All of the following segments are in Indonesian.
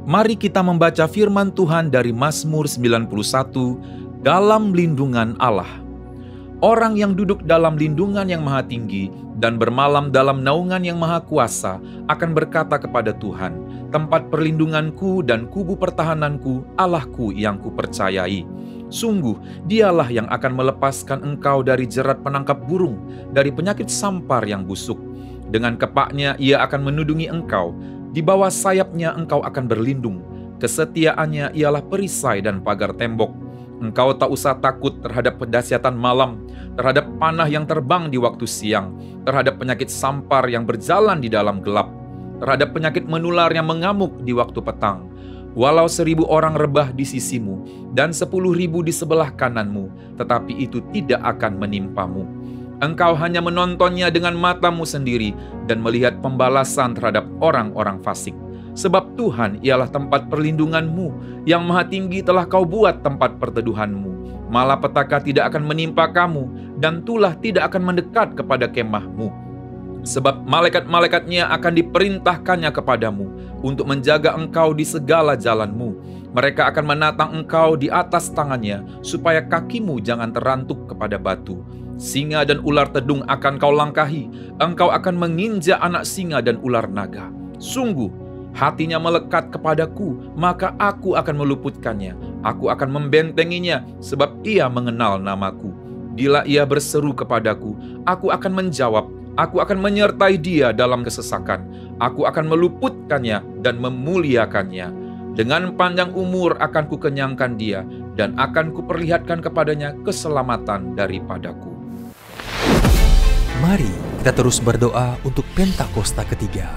Mari kita membaca firman Tuhan dari Mazmur 91 dalam lindungan Allah. Orang yang duduk dalam lindungan yang maha tinggi dan bermalam dalam naungan yang maha kuasa akan berkata kepada Tuhan, tempat perlindunganku dan kubu pertahananku, Allahku yang kupercayai. Sungguh, dialah yang akan melepaskan engkau dari jerat penangkap burung, dari penyakit sampar yang busuk. Dengan kepaknya ia akan menudungi engkau, di bawah sayapnya engkau akan berlindung. Kesetiaannya ialah perisai dan pagar tembok. Engkau tak usah takut terhadap kedahsyatan malam, terhadap panah yang terbang di waktu siang, terhadap penyakit sampar yang berjalan di dalam gelap, terhadap penyakit menular yang mengamuk di waktu petang. Walau 1000 orang rebah di sisimu dan 10.000 di sebelah kananmu, tetapi itu tidak akan menimpamu. Engkau hanya menontonnya dengan matamu sendiri dan melihat pembalasan terhadap orang-orang fasik. Sebab Tuhan ialah tempat perlindunganmu, yang maha tinggi telah kau buat tempat perteduhanmu. Malapetaka tidak akan menimpa kamu, dan tulah tidak akan mendekat kepada kemahmu. Sebab malaikat-malaikatnya akan diperintahkannya kepadamu, untuk menjaga engkau di segala jalanmu. Mereka akan menatang engkau di atas tangannya, supaya kakimu jangan terantuk kepada batu. Singa dan ular tedung akan kau langkahi, engkau akan menginjak anak singa dan ular naga. Sungguh, hatinya melekat kepadaku, maka aku akan meluputkannya. Aku akan membentenginya, sebab ia mengenal namaku. Bila ia berseru kepadaku, aku akan menjawab. Aku akan menyertai dia dalam kesesakan. Aku akan meluputkannya dan memuliakannya. Dengan panjang umur akan kukenyangkan dia, dan akan kuperlihatkan kepadanya keselamatan daripadaku. Mari kita terus berdoa untuk Pentakosta ketiga.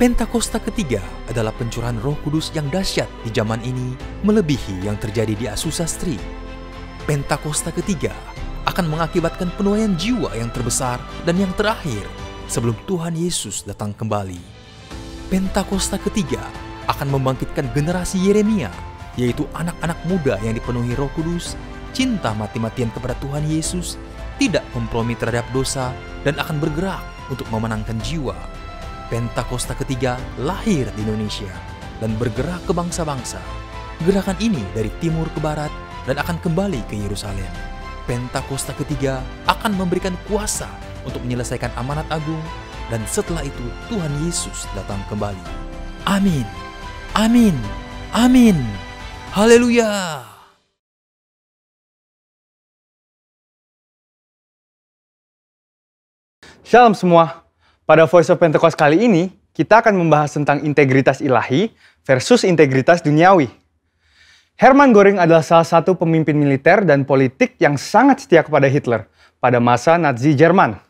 Pentakosta ketiga adalah pencurahan Roh Kudus yang dahsyat di zaman ini, melebihi yang terjadi di Azusa Street. Pentakosta ketiga akan mengakibatkan penuaian jiwa yang terbesar dan yang terakhir sebelum Tuhan Yesus datang kembali. Pentakosta ketiga akan membangkitkan generasi Yeremia, yaitu anak-anak muda yang dipenuhi Roh Kudus, cinta mati-matian kepada Tuhan Yesus, tidak kompromi terhadap dosa, dan akan bergerak untuk memenangkan jiwa. Pentakosta ketiga lahir di Indonesia dan bergerak ke bangsa-bangsa. Gerakan ini dari timur ke barat dan akan kembali ke Yerusalem. Pentakosta ketiga akan memberikan kuasa untuk menyelesaikan amanat agung, dan setelah itu Tuhan Yesus datang kembali. Amin. Amin. Amin. Haleluya. Shalom semua. Pada Voice of Pentecost kali ini, kita akan membahas tentang integritas ilahi versus integritas duniawi. Hermann Göring adalah salah satu pemimpin militer dan politik yang sangat setia kepada Hitler pada masa Nazi Jerman.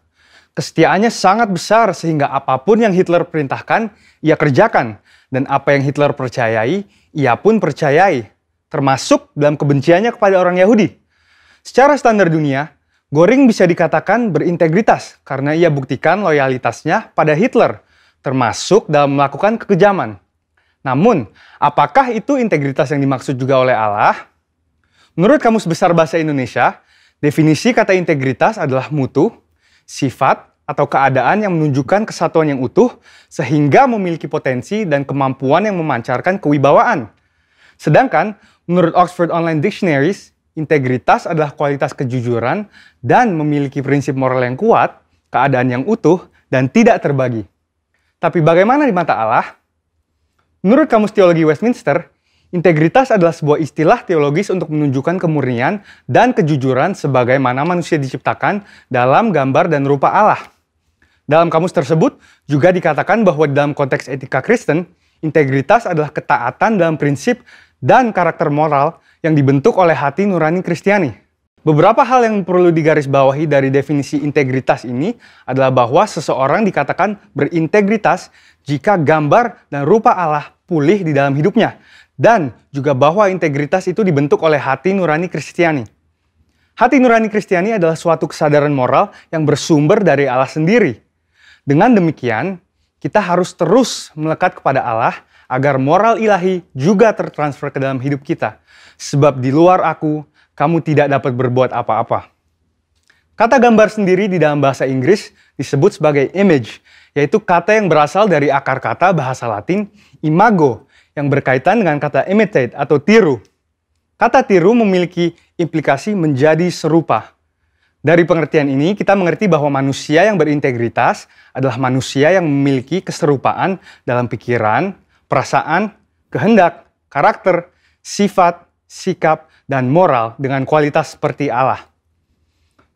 Kesetiaannya sangat besar sehingga apapun yang Hitler perintahkan, ia kerjakan. Dan apa yang Hitler percayai, ia pun percayai. Termasuk dalam kebenciannya kepada orang Yahudi. Secara standar dunia, Göring bisa dikatakan berintegritas karena ia buktikan loyalitasnya pada Hitler, termasuk dalam melakukan kekejaman. Namun, apakah itu integritas yang dimaksud juga oleh Allah? Menurut Kamus Besar Bahasa Indonesia, definisi kata integritas adalah mutu, sifat, atau keadaan yang menunjukkan kesatuan yang utuh sehingga memiliki potensi dan kemampuan yang memancarkan kewibawaan. Sedangkan, menurut Oxford Online Dictionaries, integritas adalah kualitas kejujuran dan memiliki prinsip moral yang kuat, keadaan yang utuh, dan tidak terbagi. Tapi bagaimana di mata Allah? Menurut Kamus Teologi Westminster, integritas adalah sebuah istilah teologis untuk menunjukkan kemurnian dan kejujuran sebagaimana manusia diciptakan dalam gambar dan rupa Allah. Dalam kamus tersebut juga dikatakan bahwa dalam konteks etika Kristen, integritas adalah ketaatan dalam prinsip dan karakter moral yang dibentuk oleh hati nurani Kristiani. Beberapa hal yang perlu digarisbawahi dari definisi integritas ini adalah bahwa seseorang dikatakan berintegritas jika gambar dan rupa Allah pulih di dalam hidupnya, dan juga bahwa integritas itu dibentuk oleh hati nurani Kristiani. Hati nurani Kristiani adalah suatu kesadaran moral yang bersumber dari Allah sendiri. Dengan demikian, kita harus terus melekat kepada Allah agar moral ilahi juga tertransfer ke dalam hidup kita. Sebab di luar aku, kamu tidak dapat berbuat apa-apa. Kata gambar sendiri di dalam bahasa Inggris disebut sebagai image, yaitu kata yang berasal dari akar kata bahasa Latin imago, yang berkaitan dengan kata imitate atau tiru. Kata tiru memiliki implikasi menjadi serupa. Dari pengertian ini, kita mengerti bahwa manusia yang berintegritas adalah manusia yang memiliki keserupaan dalam pikiran, perasaan, kehendak, karakter, sifat, sikap, dan moral dengan kualitas seperti Allah.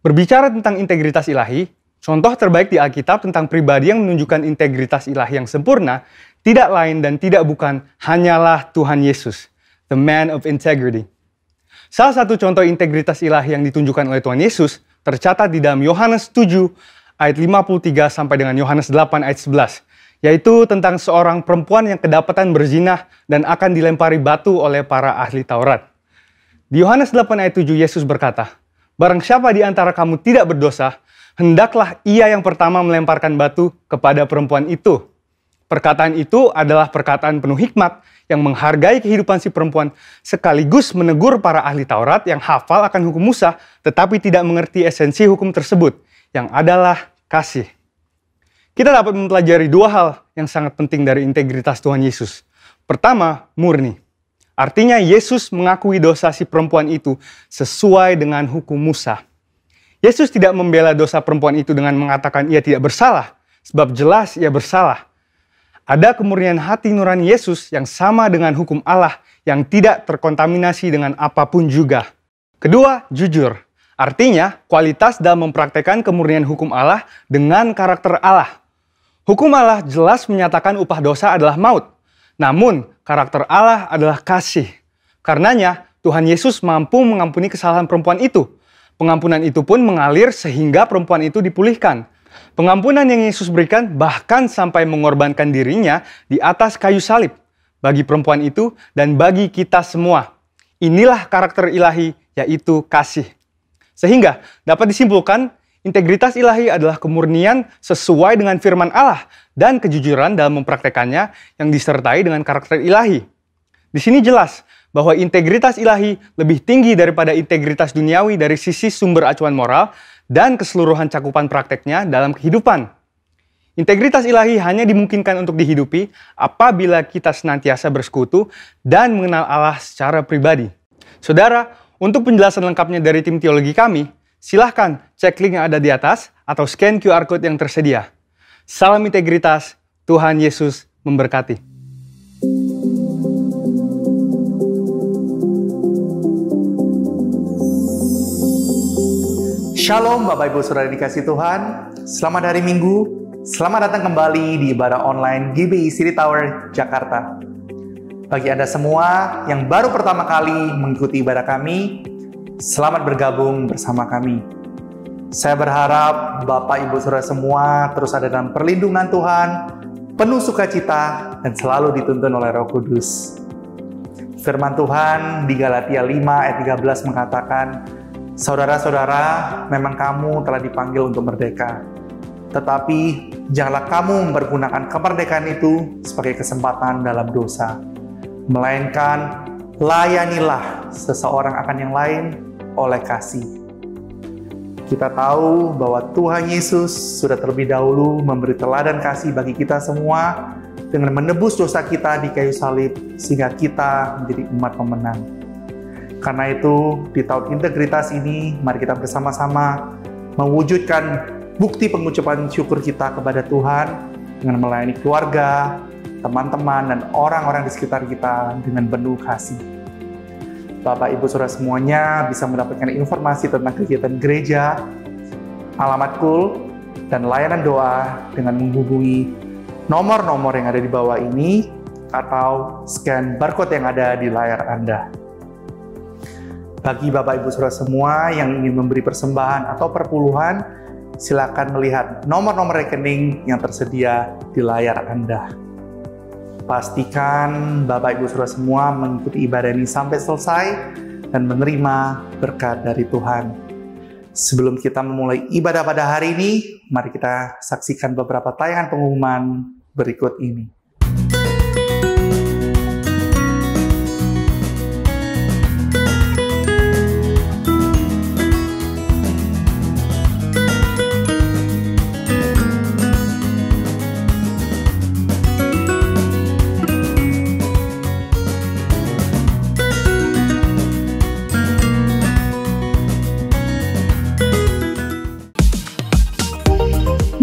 Berbicara tentang integritas ilahi, contoh terbaik di Alkitab tentang pribadi yang menunjukkan integritas ilahi yang sempurna tidak lain dan tidak bukan hanyalah Tuhan Yesus, the man of integrity. Salah satu contoh integritas ilahi yang ditunjukkan oleh Tuhan Yesus tercatat di dalam Yohanes 7 ayat 53 sampai dengan Yohanes 8 ayat 11, yaitu tentang seorang perempuan yang kedapatan berzinah dan akan dilempari batu oleh para ahli Taurat. Di Yohanes 8 ayat 7 Yesus berkata, "Barang siapa di antara kamu tidak berdosa, hendaklah ia yang pertama melemparkan batu kepada perempuan itu." Perkataan itu adalah perkataan penuh hikmat yang menghargai kehidupan si perempuan sekaligus menegur para ahli Taurat yang hafal akan hukum Musa tetapi tidak mengerti esensi hukum tersebut yang adalah kasih. Kita dapat mempelajari dua hal yang sangat penting dari integritas Tuhan Yesus. Pertama, murni. Artinya Yesus mengakui dosa si perempuan itu sesuai dengan hukum Musa. Yesus tidak membela dosa perempuan itu dengan mengatakan ia tidak bersalah, sebab jelas ia bersalah. Ada kemurnian hati nurani Yesus yang sama dengan hukum Allah yang tidak terkontaminasi dengan apapun juga. Kedua, jujur. Artinya, kualitas dalam mempraktekkan kemurnian hukum Allah dengan karakter Allah. Hukum Allah jelas menyatakan upah dosa adalah maut. Namun, karakter Allah adalah kasih. Karenanya, Tuhan Yesus mampu mengampuni kesalahan perempuan itu. Pengampunan itu pun mengalir sehingga perempuan itu dipulihkan. Pengampunan yang Yesus berikan bahkan sampai mengorbankan dirinya di atas kayu salib bagi perempuan itu dan bagi kita semua. Inilah karakter ilahi, yaitu kasih. Sehingga dapat disimpulkan, integritas ilahi adalah kemurnian sesuai dengan firman Allah dan kejujuran dalam mempraktekannya yang disertai dengan karakter ilahi. Di sini jelas bahwa integritas ilahi lebih tinggi daripada integritas duniawi dari sisi sumber acuan moral dan keseluruhan cakupan prakteknya dalam kehidupan. Integritas ilahi hanya dimungkinkan untuk dihidupi apabila kita senantiasa bersekutu dan mengenal Allah secara pribadi. Saudara, untuk penjelasan lengkapnya dari tim teologi kami, silahkan cek link yang ada di atas atau scan QR Code yang tersedia. Salam integritas, Tuhan Yesus memberkati. Shalom Bapak Ibu Saudara dikasih Tuhan, selamat hari Minggu, selamat datang kembali di ibadah online GBI City Tower, Jakarta. Bagi Anda semua yang baru pertama kali mengikuti ibadah kami, selamat bergabung bersama kami. Saya berharap Bapak Ibu Saudara semua terus ada dalam perlindungan Tuhan, penuh sukacita, dan selalu dituntun oleh Roh Kudus. Firman Tuhan di Galatia 5 ayat 13 mengatakan, "Saudara-saudara, memang kamu telah dipanggil untuk merdeka. Tetapi janganlah kamu mempergunakan kemerdekaan itu sebagai kesempatan dalam dosa. Melainkan layanilah seseorang akan yang lain oleh kasih." Kita tahu bahwa Tuhan Yesus sudah terlebih dahulu memberi teladan kasih bagi kita semua dengan menebus dosa kita di kayu salib sehingga kita menjadi umat pemenang. Karena itu, di tahun integritas ini, mari kita bersama-sama mewujudkan bukti pengucapan syukur kita kepada Tuhan dengan melayani keluarga, teman-teman, dan orang-orang di sekitar kita dengan penuh kasih. Bapak, Ibu, Saudara semuanya bisa mendapatkan informasi tentang kegiatan gereja, alamat kul, dan layanan doa dengan menghubungi nomor-nomor yang ada di bawah ini atau scan barcode yang ada di layar Anda. Bagi Bapak Ibu Saudara semua yang ingin memberi persembahan atau perpuluhan, silakan melihat nomor-nomor rekening yang tersedia di layar Anda. Pastikan Bapak Ibu Saudara semua mengikuti ibadah ini sampai selesai dan menerima berkat dari Tuhan. Sebelum kita memulai ibadah pada hari ini, mari kita saksikan beberapa tayangan pengumuman berikut ini.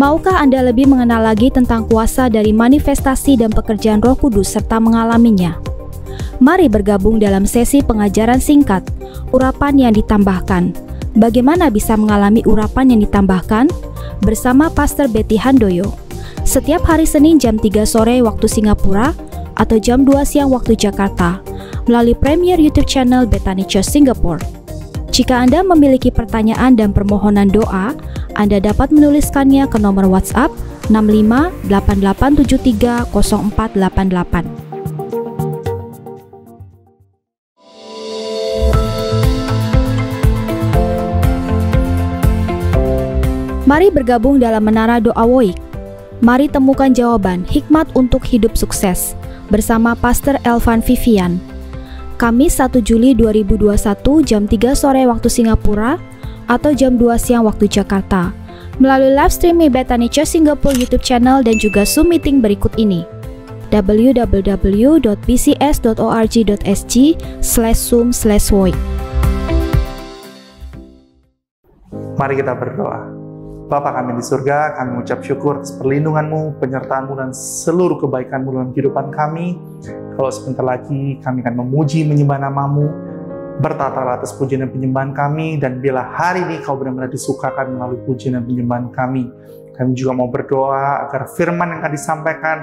Maukah Anda lebih mengenal lagi tentang kuasa dari manifestasi dan pekerjaan Roh Kudus serta mengalaminya? Mari bergabung dalam sesi pengajaran singkat, urapan yang ditambahkan. Bagaimana bisa mengalami urapan yang ditambahkan? Bersama Pastor Betty Handoyo. Setiap hari Senin jam 3 sore waktu Singapura atau jam 2 siang waktu Jakarta melalui Premier YouTube channel Bethany Church Singapore. Jika Anda memiliki pertanyaan dan permohonan doa, Anda dapat menuliskannya ke nomor WhatsApp 6588730488. Mari bergabung dalam Menara Doa Woik. Mari temukan jawaban hikmat untuk hidup sukses bersama Pastor Elvan Vivian. Kamis 1 Juli 2021 jam 3 sore waktu Singapura atau jam 2 siang waktu Jakarta melalui live streaming Bethany Church Singapore YouTube channel dan juga Zoom meeting berikut ini: www.bcs.org.sg/zoom/woik. Mari kita berdoa. Bapa kami di surga, kami mengucap syukur atas perlindungan-Mu, penyertaan-Mu, dan seluruh kebaikan-Mu dalam kehidupan kami. Kalau sebentar lagi kami akan memuji menyembah nama-Mu, bertata atas pujian dan penyembahan kami, dan bila hari ini Kau benar-benar disukakan melalui pujian dan penyembahan kami juga mau berdoa agar firman yang akan disampaikan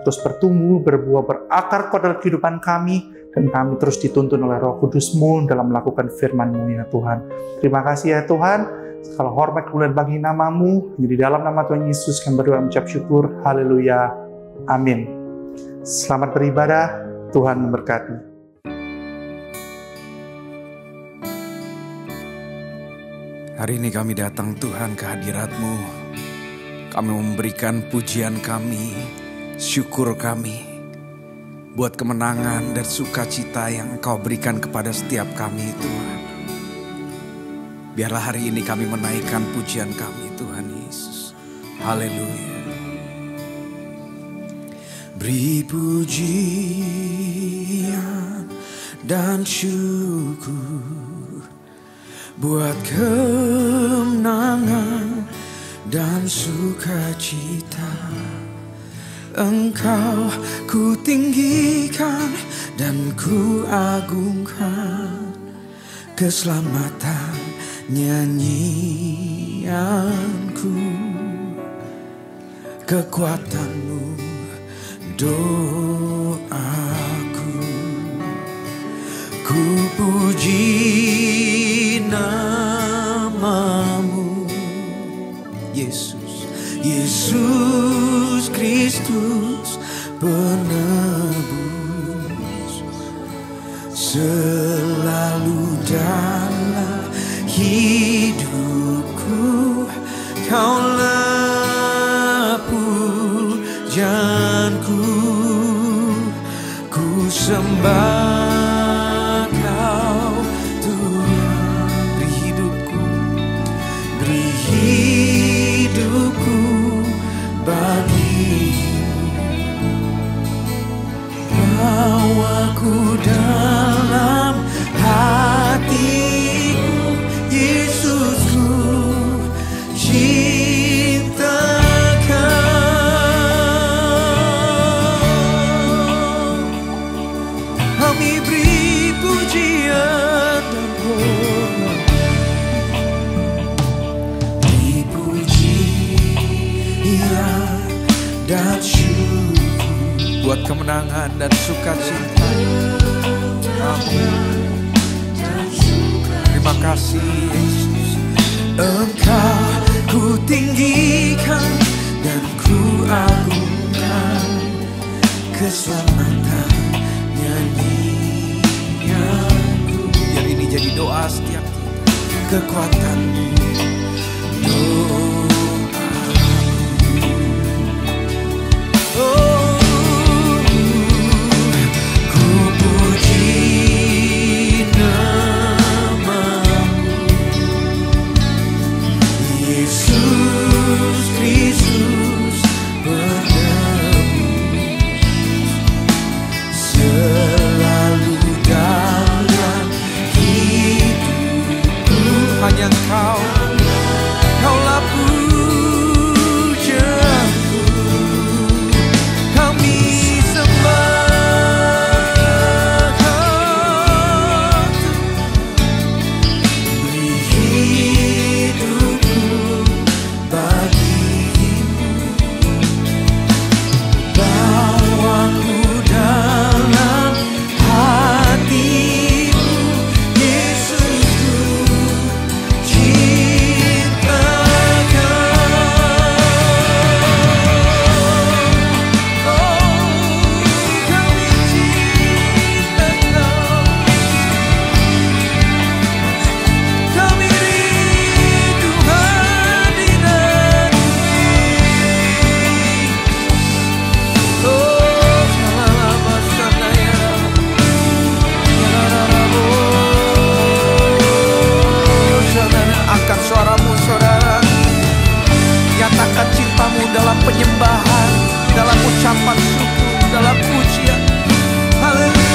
terus bertumbuh, berbuah, berakar kuat dalam kehidupan kami, dan kami terus dituntun oleh Roh Kudus-Mu dalam melakukan firman-Mu ya Tuhan. Terima kasih ya Tuhan. Segala hormat kemuliaan bagi nama-Mu. Di dalam nama Tuhan Yesus kami berdoa mengucap syukur. Haleluya. Amin. Selamat beribadah. Tuhan memberkati. Hari ini kami datang Tuhan ke hadirat-Mu. Kami memberikan pujian kami, syukur kami buat kemenangan dan sukacita yang Engkau berikan kepada setiap kami Tuhan. Biarlah hari ini kami menaikkan pujian kami Tuhan Yesus. Haleluya. Beri pujian dan syukur buat kemenangan dan sukacita. Engkau ku tinggikan dan ku agungkan, keselamatan nyanyianku, kekuatan-Mu doaku. Ku puji nama-Mu Yesus, Yesus Kristus penebus, selalu dalam hidupku Kaulah pujianku. Ku sembah Kau Tuhan. Beri hidupku bagi-Mu. Bawaku dalam hati-Mu Yesusku, cinta Kau. Kami beri pujian dan hormat, beri pujian dan syukur buat kemenangan dan sukacita. Amin. Terima kasih Yesus. Engkau ku tinggikan dan ku agungkan, keselamatan nyanyianku. Biar ini jadi doa setiap kita. Kekuatan-Mu doaku. Oh, ku puji nama-Mu Yesus Kristus penebus, selalu dalam hidupku hanya Engkau. hadapanmu dalam penyembahan, dalam ucapan syukur, dalam pujian. Haleluya.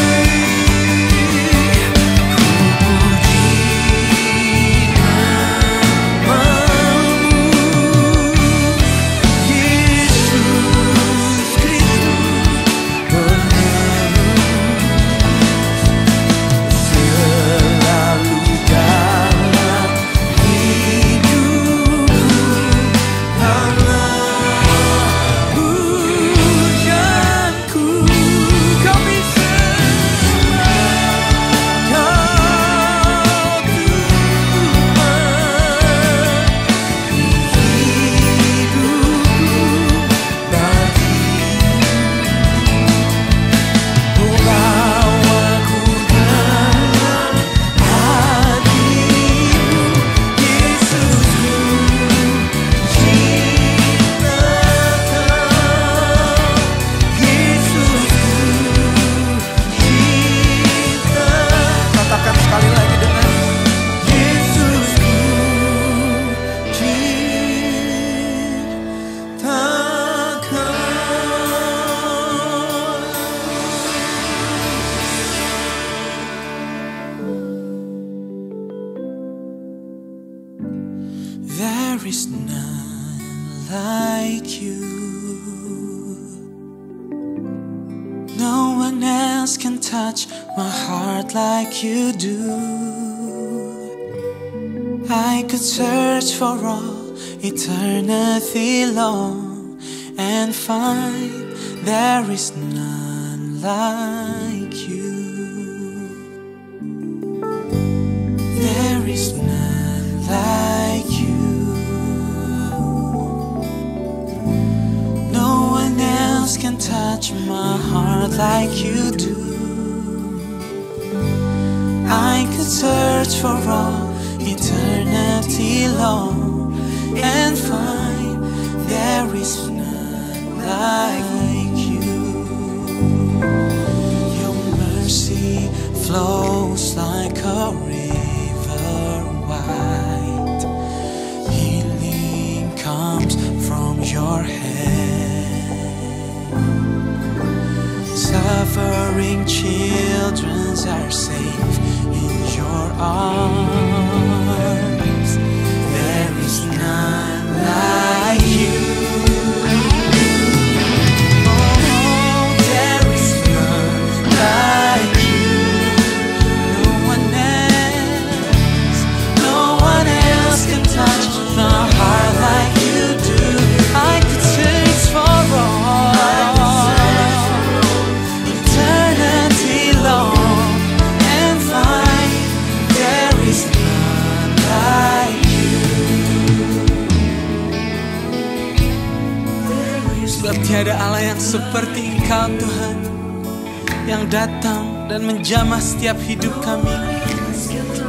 There is none like you. No one else can touch my heart like you do. I could search for all eternity long and find there is none like you. There is none like you. No one else can touch my heart like you do. I could search for all eternity long and find there is none like you. Your mercy flows like a river wide. Healing comes from your hand. Suffering children are safe in your arms. There is none like you. Oh, there is none like you. No one else can touch my heart like you do. I could search for all eternity long and find there is none like you. Sebab tiada Allah yang seperti Engkau Tuhan, yang datang dan menjamah setiap hidup kami.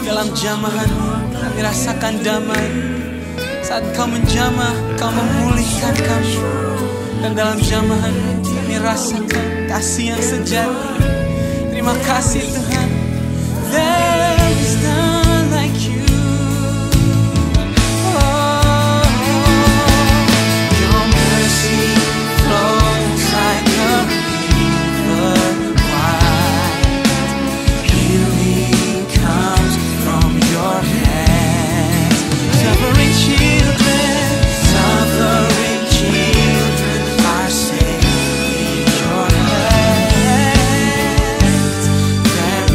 Dalam jamahan-Mu kami rasakan damai. Saat Kau menjamah, Kau memulihkan kami. Dan dalam jamahan-Mu kami rasakan kasih yang sejati. Terima kasih Tuhan. There is none like you. Oh, your mercy flows like a river wide. Healing comes from your hands. Suffering children are safe in your hands. There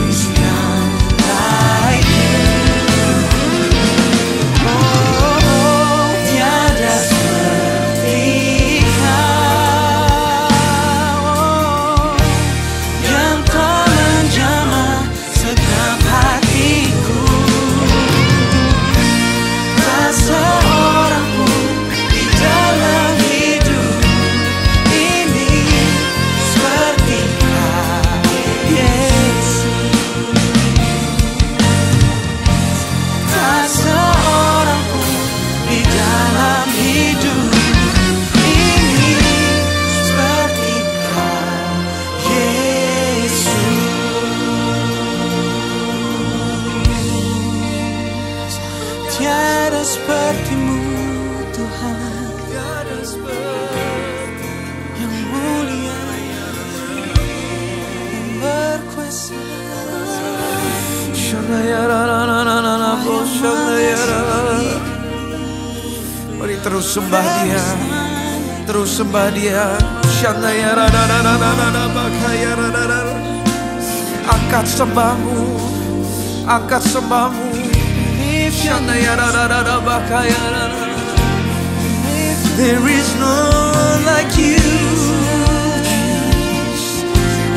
Terus sembah Dia, terus sembah Dia. Angkat sembahmu, angkat sembahmu. There is none like you.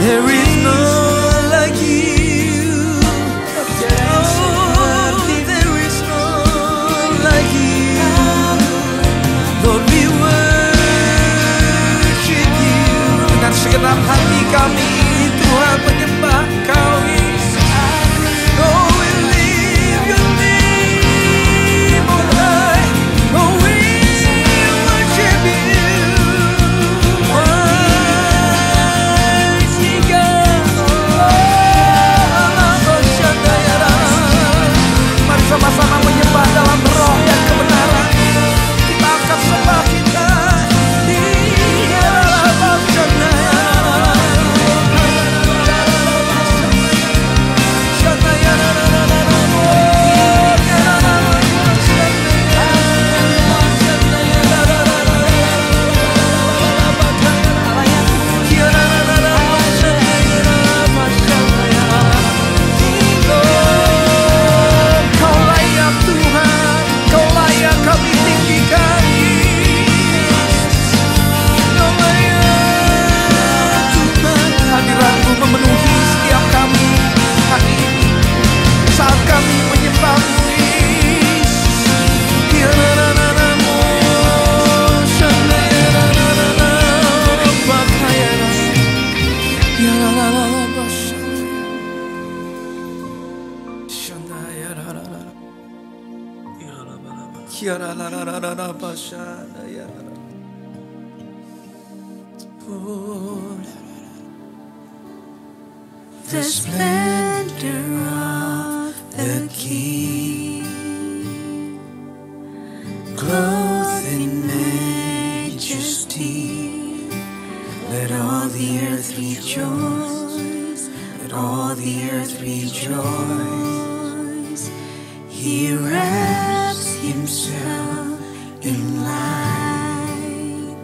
There is none like you. Oh, there is none like you. Lord, we worship you. Dengan segenap hati kami, Tuhan, menyembah Kau. Oh, we lift your name on high. Oh, we worship you. Mighty God. Mari sama-sama menyembah dalam roh dan kebenaran. Kita akan sembah kita. Memenuhi setiap kami hari ini saat kami menyembah-Mu. The splendor of the King, clothed in majesty. Let all the earth rejoice. Let all the earth rejoice. He wraps Himself in light,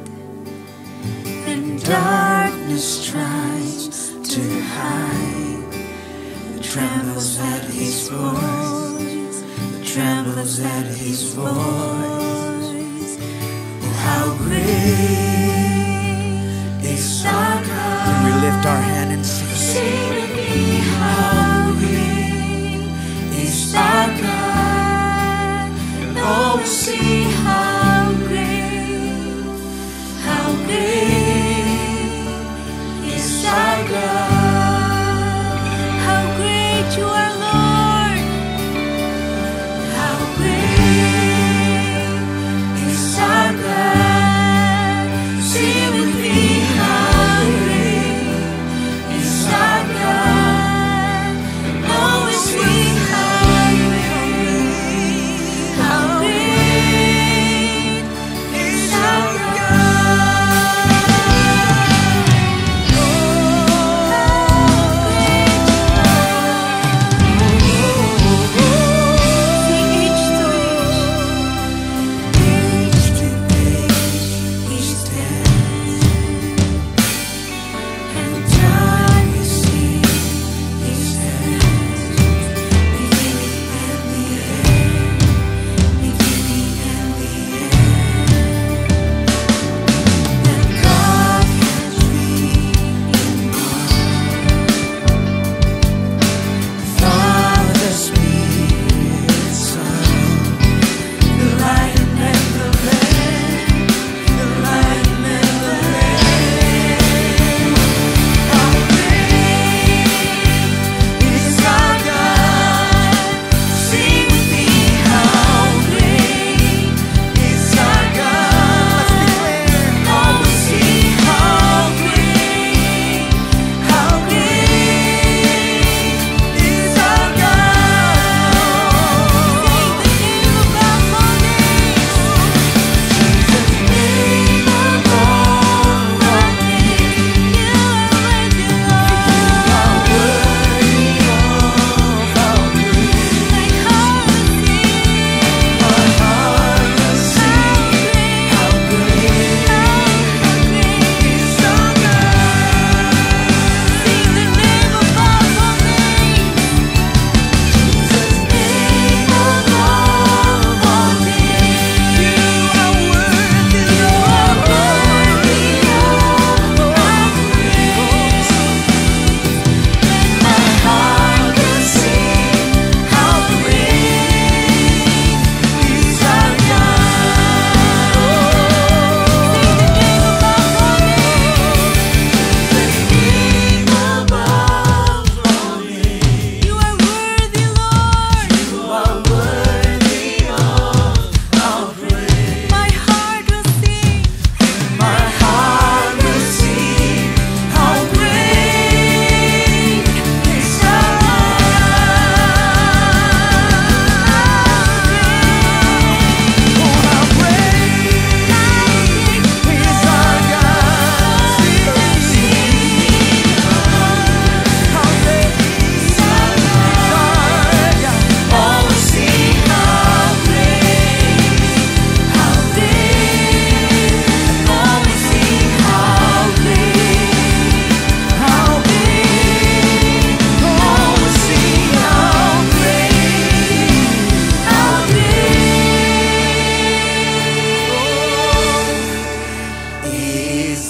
and darkness tries to hide. Trembles at His voice, trembles at His voice. Oh, how great is our God. Can we lift our hand and sing? Sing with me, how great is our God. And all will see how great is our God. You are Lord. How great is our God. Sing with me, how great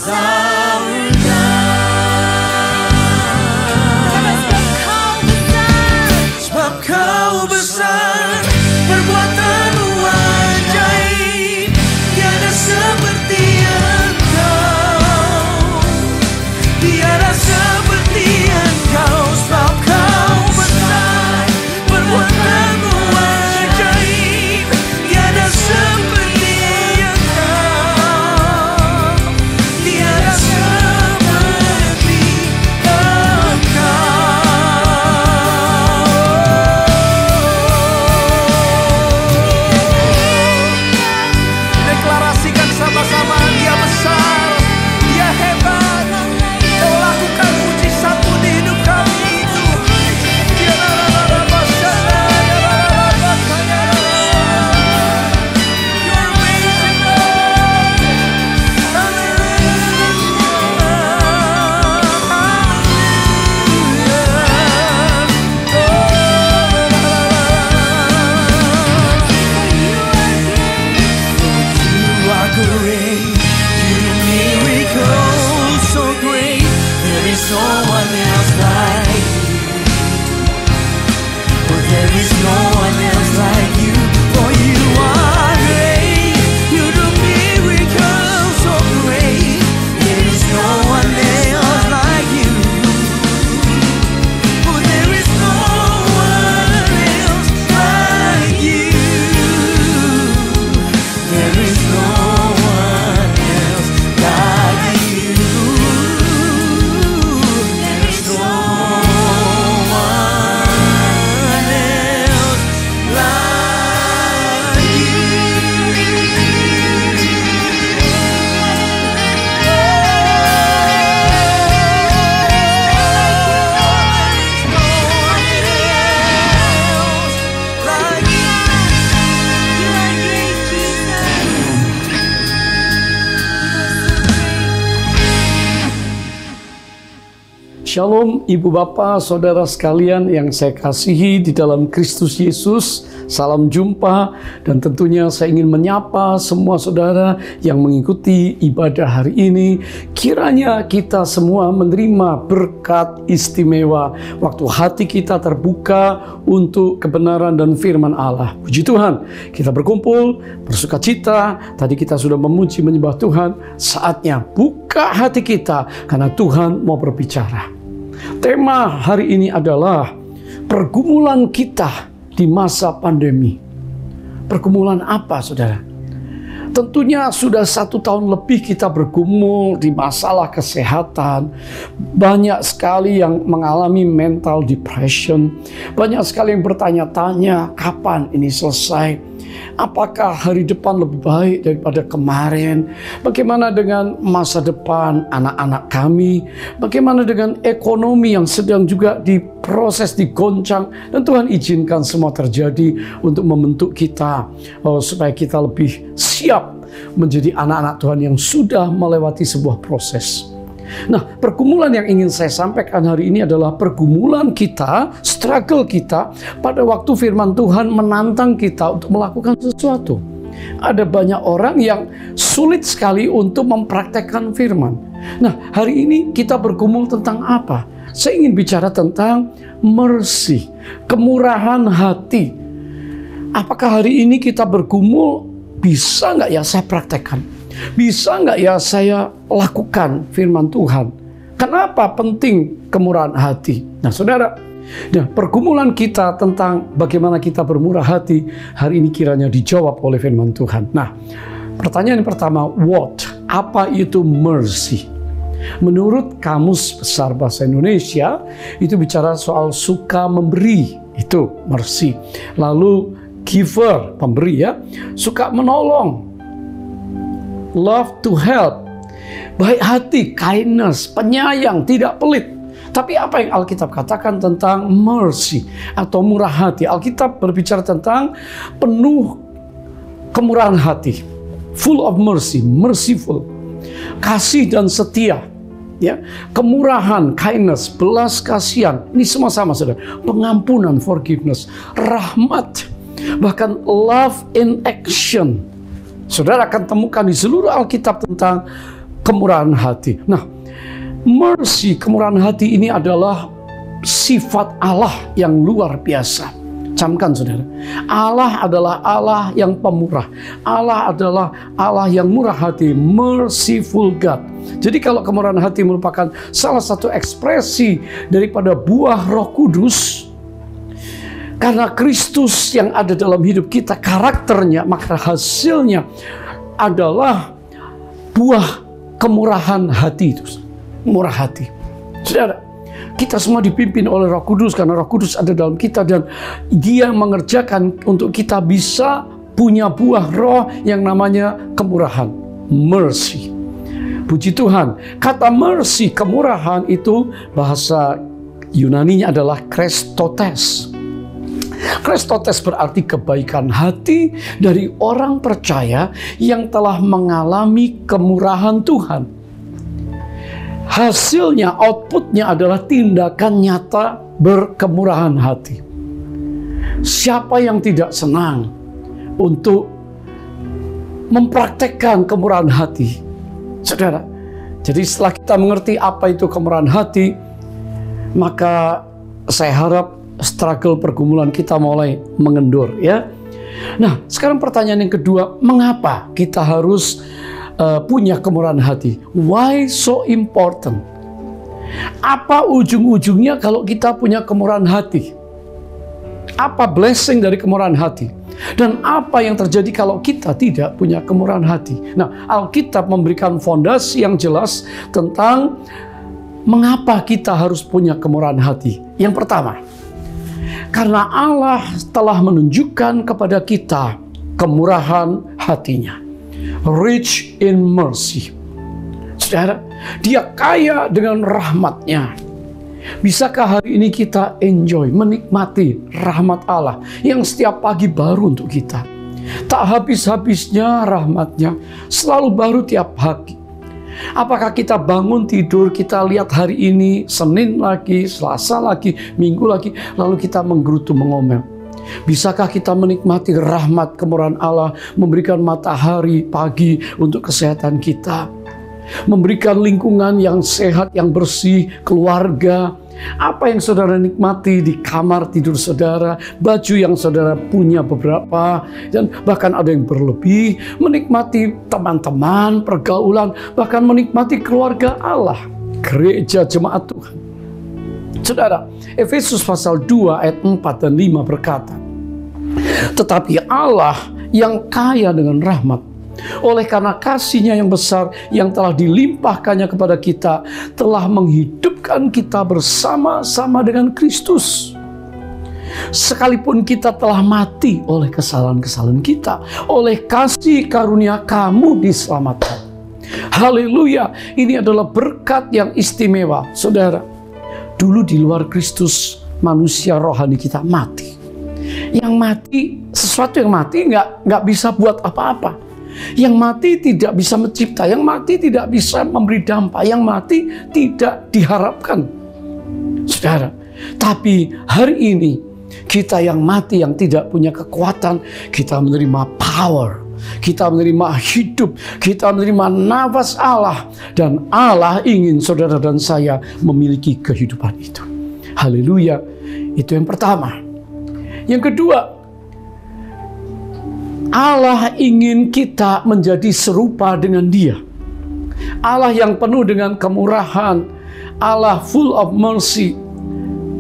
surga. Sebab kau besar, perbuatanmu ajaib, tiada seperti engkau, tiada seperti engkau. Sebab kau besar, perbuatanmu ajaib, tiada seperti engkau, tiada seperti engkau. Deklarasikan sama-sama, Dia besar, Dia hebat. Kau lakukan mujizat-Mu di hidup kami itu. You're amazing, Lord. You are great, you do miracles so great. There is no one else like you. For there is no one else like you. For you are great, you do miracles so great. There is no one else like you. For there is no one else like you. There is no one else like you. There is no one else like Shalom Ibu Bapak, Saudara sekalian yang saya kasihi di dalam Kristus Yesus. Salam jumpa, dan tentunya saya ingin menyapa semua saudara yang mengikuti ibadah hari ini. Kiranya kita semua menerima berkat istimewa waktu hati kita terbuka untuk kebenaran dan firman Allah. Puji Tuhan, kita berkumpul bersukacita. Tadi kita sudah memuji menyembah Tuhan. Saatnya buka hati kita karena Tuhan mau berbicara. Tema hari ini adalah pergumulan kita di masa pandemi. Pergumulan apa, saudara? Tentunya sudah 1 tahun lebih kita bergumul di masalah kesehatan. Banyak sekali yang mengalami mental depression. Banyak sekali yang bertanya-tanya, kapan ini selesai? Apakah hari depan lebih baik daripada kemarin? Bagaimana dengan masa depan anak-anak kami? Bagaimana dengan ekonomi yang sedang juga diproses, digoncang? Dan Tuhan izinkan semua terjadi untuk membentuk kita, supaya kita lebih siap menjadi anak-anak Tuhan yang sudah melewati sebuah proses. Nah, pergumulan yang ingin saya sampaikan hari ini adalah pergumulan kita, struggle kita pada waktu firman Tuhan menantang kita untuk melakukan sesuatu. Ada banyak orang yang sulit sekali untuk mempraktekkan firman. Nah, hari ini kita bergumul tentang apa? Saya ingin bicara tentang mercy, kemurahan hati. Apakah hari ini kita bergumul, bisa nggak ya saya praktekkan? Bisa nggak ya saya lakukan firman Tuhan? Kenapa penting kemurahan hati? Nah, saudara, pergumulan kita tentang bagaimana kita bermurah hati hari ini kiranya dijawab oleh firman Tuhan. Nah, pertanyaan yang pertama, what? Apa itu mercy? Menurut Kamus Besar Bahasa Indonesia, itu bicara soal suka memberi, itu mercy. Lalu giver, pemberi ya, suka menolong, love to help, baik hati, kindness, penyayang, tidak pelit. Tapi apa yang Alkitab katakan tentang mercy atau murah hati? Alkitab berbicara tentang penuh kemurahan hati, full of mercy, merciful, kasih dan setia, ya, kemurahan, kindness, belas kasihan. Ini semua sama, saudara. Pengampunan, forgiveness, rahmat, bahkan love in action. Saudara akan temukan di seluruh Alkitab tentang kemurahan hati. Nah, mercy, kemurahan hati ini adalah sifat Allah yang luar biasa. Camkan saudara, Allah adalah Allah yang pemurah. Allah adalah Allah yang murah hati, merciful God. Jadi kalau kemurahan hati merupakan salah satu ekspresi daripada buah Roh Kudus, karena Kristus yang ada dalam hidup kita, karakternya, maka hasilnya adalah buah kemurahan hati itu. Murah hati. Saudara, kita semua dipimpin oleh Roh Kudus karena Roh Kudus ada dalam kita dan Dia mengerjakan untuk kita bisa punya buah roh yang namanya kemurahan, mercy. Puji Tuhan, kata mercy, kemurahan itu bahasa Yunaninya adalah Christotes. Christotes berarti kebaikan hati dari orang percaya yang telah mengalami kemurahan Tuhan. Hasilnya, outputnya adalah tindakan nyata berkemurahan hati. Siapa yang tidak senang untuk mempraktekkan kemurahan hati? Saudara, jadi setelah kita mengerti apa itu kemurahan hati, maka saya harap struggle pergumulan kita mulai mengendur, ya. Nah, sekarang pertanyaan yang kedua, mengapa kita harus punya kemurahan hati? Why so important? Apa ujung-ujungnya kalau kita punya kemurahan hati? Apa blessing dari kemurahan hati? Dan apa yang terjadi kalau kita tidak punya kemurahan hati? Nah, Alkitab memberikan fondasi yang jelas tentang mengapa kita harus punya kemurahan hati. Yang pertama, karena Allah telah menunjukkan kepada kita kemurahan hatinya. Rich in mercy. Saudara, Dia kaya dengan rahmat-Nya. Bisakah hari ini kita enjoy, menikmati rahmat Allah yang setiap pagi baru untuk kita? Tak habis-habisnya rahmat-Nya, selalu baru tiap pagi. Apakah kita bangun tidur, kita lihat hari ini, Senin lagi, Selasa lagi, Minggu lagi, lalu kita menggerutu mengomel? Bisakah kita menikmati rahmat kemurahan Allah, memberikan matahari pagi untuk kesehatan kita, memberikan lingkungan yang sehat, yang bersih, keluarga? Apa yang saudara nikmati di kamar tidur saudara, baju yang saudara punya beberapa, dan bahkan ada yang berlebih, menikmati teman-teman, pergaulan, bahkan menikmati keluarga Allah, gereja jemaat Tuhan. Saudara, Efesus pasal 2 ayat 4 dan 5 berkata, tetapi Allah yang kaya dengan rahmat, oleh karena kasih-Nya yang besar yang telah dilimpahkannya kepada kita, telah menghidupkan kita bersama-sama dengan Kristus. Sekalipun kita telah mati oleh kesalahan-kesalahan kita, oleh kasih karunia kamu diselamatkan. Haleluya, ini adalah berkat yang istimewa. Saudara, dulu di luar Kristus, manusia rohani kita mati. Yang mati, sesuatu yang mati nggak bisa buat apa-apa. Yang mati tidak bisa mencipta, yang mati tidak bisa memberi dampak, yang mati tidak diharapkan. Saudara, tapi hari ini kita yang mati, yang tidak punya kekuatan, kita menerima power. Kita menerima hidup, kita menerima nafas Allah, dan Allah ingin saudara dan saya memiliki kehidupan itu. Haleluya, itu yang pertama. Yang kedua, Allah ingin kita menjadi serupa dengan Dia. Allah yang penuh dengan kemurahan, Allah full of mercy,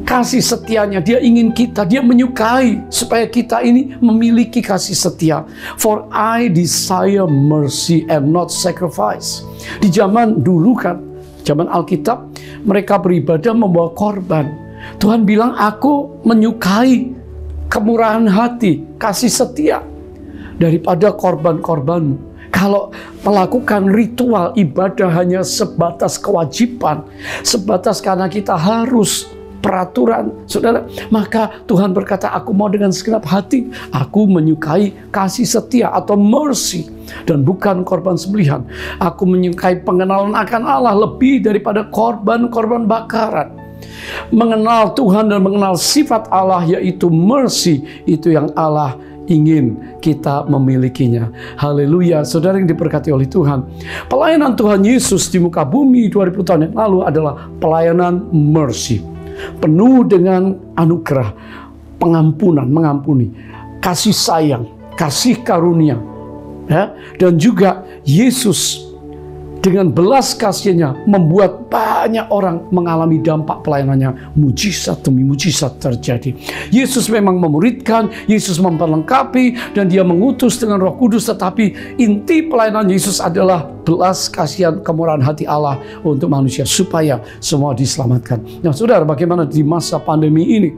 kasih setianya. Dia ingin kita, Dia menyukai supaya kita ini memiliki kasih setia. For I desire mercy and not sacrifice. Di zaman dulu kan, zaman Alkitab, mereka beribadah membawa korban. Tuhan bilang, aku menyukai kemurahan hati, kasih setia, daripada korban-korbanmu. Kalau melakukan ritual ibadah hanya sebatas kewajiban, sebatas karena kita harus peraturan, saudara, maka Tuhan berkata, aku mau dengan segenap hati, aku menyukai kasih setia atau mercy, dan bukan korban sembelihan. Aku menyukai pengenalan akan Allah lebih daripada korban-korban bakaran. Mengenal Tuhan dan mengenal sifat Allah, yaitu mercy, itu yang Allah ingin kita memilikinya. Haleluya, saudara yang diberkati oleh Tuhan. Pelayanan Tuhan Yesus di muka bumi 2000 tahun yang lalu adalah pelayanan mercy. Penuh dengan anugerah, pengampunan, mengampuni, kasih sayang, kasih karunia. Ya, dan juga Yesus dengan belas kasihnya membuat banyak orang mengalami dampak pelayanannya. Mujizat demi mujizat terjadi. Yesus memang memuridkan, Yesus memperlengkapi, dan dia mengutus dengan Roh Kudus. Tetapi inti pelayanan Yesus adalah belas kasihan, kemurahan hati Allah untuk manusia supaya semua diselamatkan. Nah, saudara, bagaimana di masa pandemi ini?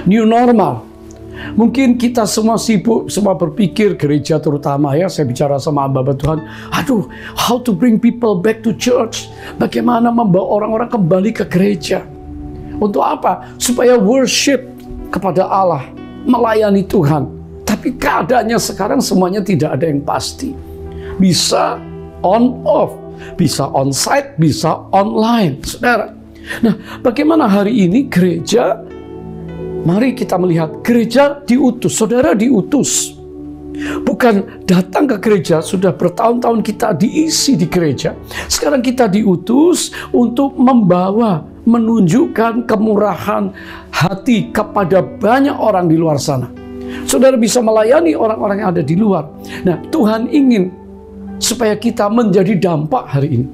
New normal. Mungkin kita semua sibuk, semua berpikir, gereja terutama ya, saya bicara sama Bapak Tuhan, aduh, how to bring people back to church. Bagaimana membawa orang-orang kembali ke gereja. Untuk apa? Supaya worship kepada Allah, melayani Tuhan. Tapi keadaannya sekarang semuanya tidak ada yang pasti. Bisa on-off, bisa on-site, bisa online, saudara. Nah, bagaimana hari ini gereja? Mari kita melihat gereja diutus, saudara diutus. Bukan datang ke gereja, sudah bertahun-tahun kita diisi di gereja. Sekarang kita diutus untuk membawa, menunjukkan kemurahan hati kepada banyak orang di luar sana. Saudara bisa melayani orang-orang yang ada di luar. Nah, Tuhan ingin supaya kita menjadi dampak hari ini.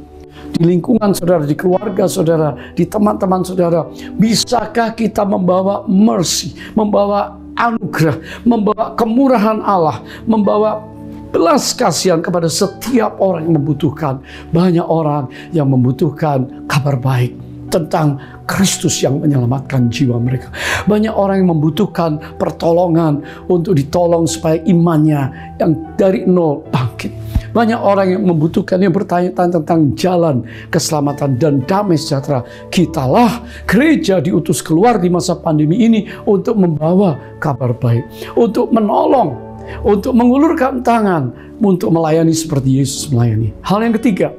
Di lingkungan saudara, di keluarga saudara, di teman-teman saudara. Bisakah kita membawa mercy, membawa anugerah, membawa kemurahan Allah, membawa belas kasihan kepada setiap orang yang membutuhkan. Banyak orang yang membutuhkan kabar baik tentang Kristus yang menyelamatkan jiwa mereka. Banyak orang yang membutuhkan pertolongan untuk ditolong supaya imannya yang dari nol bangkit. Banyak orang yang membutuhkan, yang bertanya-tanya tentang jalan keselamatan dan damai sejahtera. Kitalah gereja diutus keluar di masa pandemi ini untuk membawa kabar baik, untuk menolong, untuk mengulurkan tangan, untuk melayani seperti Yesus melayani. Hal yang ketiga,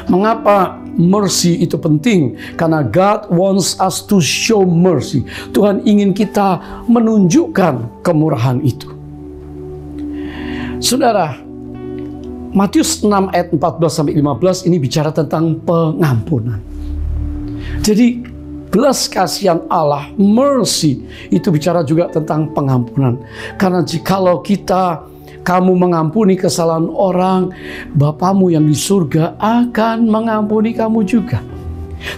mengapa mercy itu penting? Karena God wants us to show mercy. Tuhan ingin kita menunjukkan kemurahan itu. Saudara, Matius 6 ayat 14-15 ini bicara tentang pengampunan. Jadi belas kasihan Allah, mercy, itu bicara juga tentang pengampunan. Karena jikalau kamu mengampuni kesalahan orang, Bapamu yang di surga akan mengampuni kamu juga.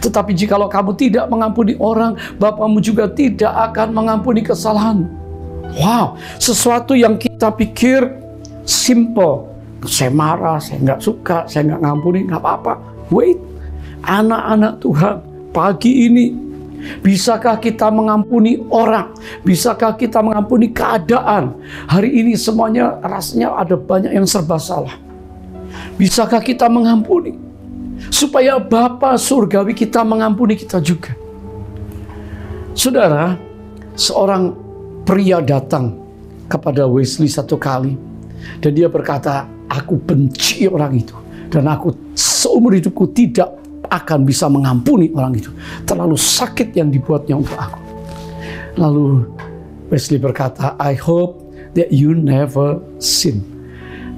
Tetapi jikalau kamu tidak mengampuni orang, Bapamu juga tidak akan mengampuni kesalahanmu. Wow, sesuatu yang kita pikir simple. Saya marah, saya nggak suka, saya nggak ngampuni, nggak apa-apa. Wait, anak-anak Tuhan, pagi ini, bisakah kita mengampuni orang? Bisakah kita mengampuni keadaan? Hari ini semuanya rasanya ada banyak yang serba salah. Bisakah kita mengampuni? Supaya Bapa surgawi kita mengampuni kita juga. Saudara, seorang pria datang kepada Wesley satu kali. Dan dia berkata, aku benci orang itu. Dan aku seumur hidupku tidak akan bisa mengampuni orang itu. Terlalu sakit yang dibuatnya untuk aku. Lalu Wesley berkata, I hope that you never sin.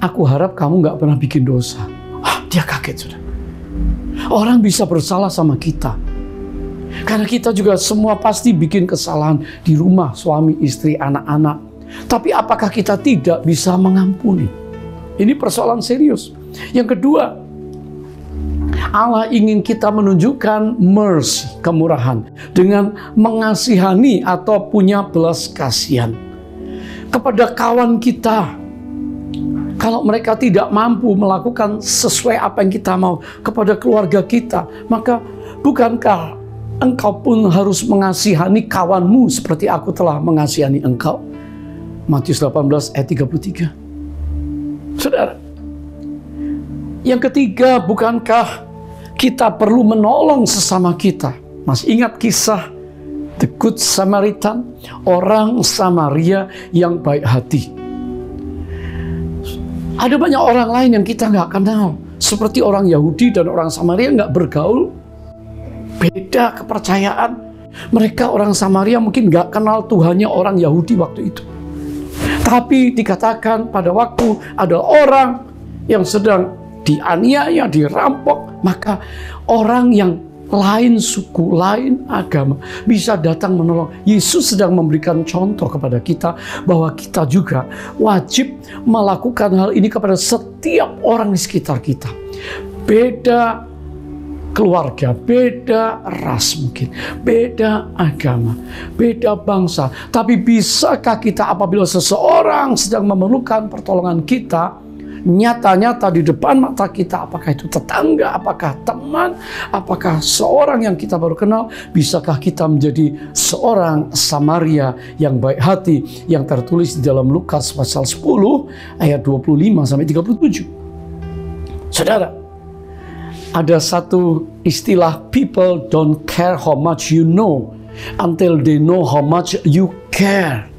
Aku harap kamu gak pernah bikin dosa. Dia kaget sudah. Orang bisa bersalah sama kita. Karena kita juga semua pasti bikin kesalahan di rumah, suami, istri, anak-anak. Tapi apakah kita tidak bisa mengampuni? Ini persoalan serius. Yang kedua, Allah ingin kita menunjukkan mercy, kemurahan, dengan mengasihani atau punya belas kasihan kepada kawan kita. Kalau mereka tidak mampu melakukan sesuai apa yang kita mau, kepada keluarga kita, maka bukankah engkau pun harus mengasihani kawanmu seperti aku telah mengasihani engkau? Matius 18 ayat 33. Saudara, yang ketiga, bukankah kita perlu menolong sesama kita? Masih ingat kisah The Good Samaritan, orang Samaria yang baik hati? Ada banyak orang lain yang kita nggak kenal, seperti orang Yahudi dan orang Samaria nggak bergaul, beda kepercayaan. Mereka orang Samaria mungkin nggak kenal Tuhannya orang Yahudi waktu itu. Tapi dikatakan pada waktu ada orang yang sedang dianiaya, dirampok, maka orang yang lain suku, lain agama bisa datang menolong. Yesus sedang memberikan contoh kepada kita bahwa kita juga wajib melakukan hal ini kepada setiap orang di sekitar kita. Beda keluarga, beda ras mungkin, beda agama, beda bangsa. Tapi bisakah kita apabila seseorang sedang memerlukan pertolongan kita, nyata-nyata di depan mata kita, apakah itu tetangga, apakah teman, apakah seorang yang kita baru kenal, bisakah kita menjadi seorang Samaria yang baik hati, yang tertulis di dalam Lukas pasal 10 ayat 25-37. Saudara, ada satu istilah, people don't care how much you know until they know how much you care.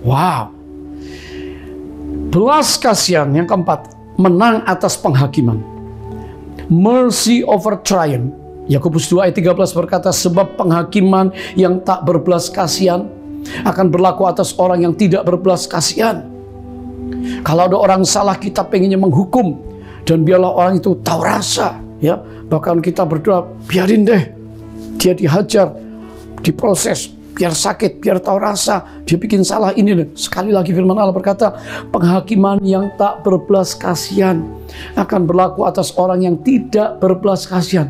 Wow. Belas kasihan yang keempat, menang atas penghakiman. Mercy over triumph. Yakobus 2 ayat 13 berkata, sebab penghakiman yang tak berbelas kasihan akan berlaku atas orang yang tidak berbelas kasihan. Kalau ada orang salah, kita pengennya menghukum, dan biarlah orang itu tahu rasa, ya. Bahkan kita berdoa, biarin deh dia dihajar, diproses, biar sakit, biar tahu rasa, dia bikin salah ini. Sekali lagi firman Allah berkata, penghakiman yang tak berbelas kasihan akan berlaku atas orang yang tidak berbelas kasihan.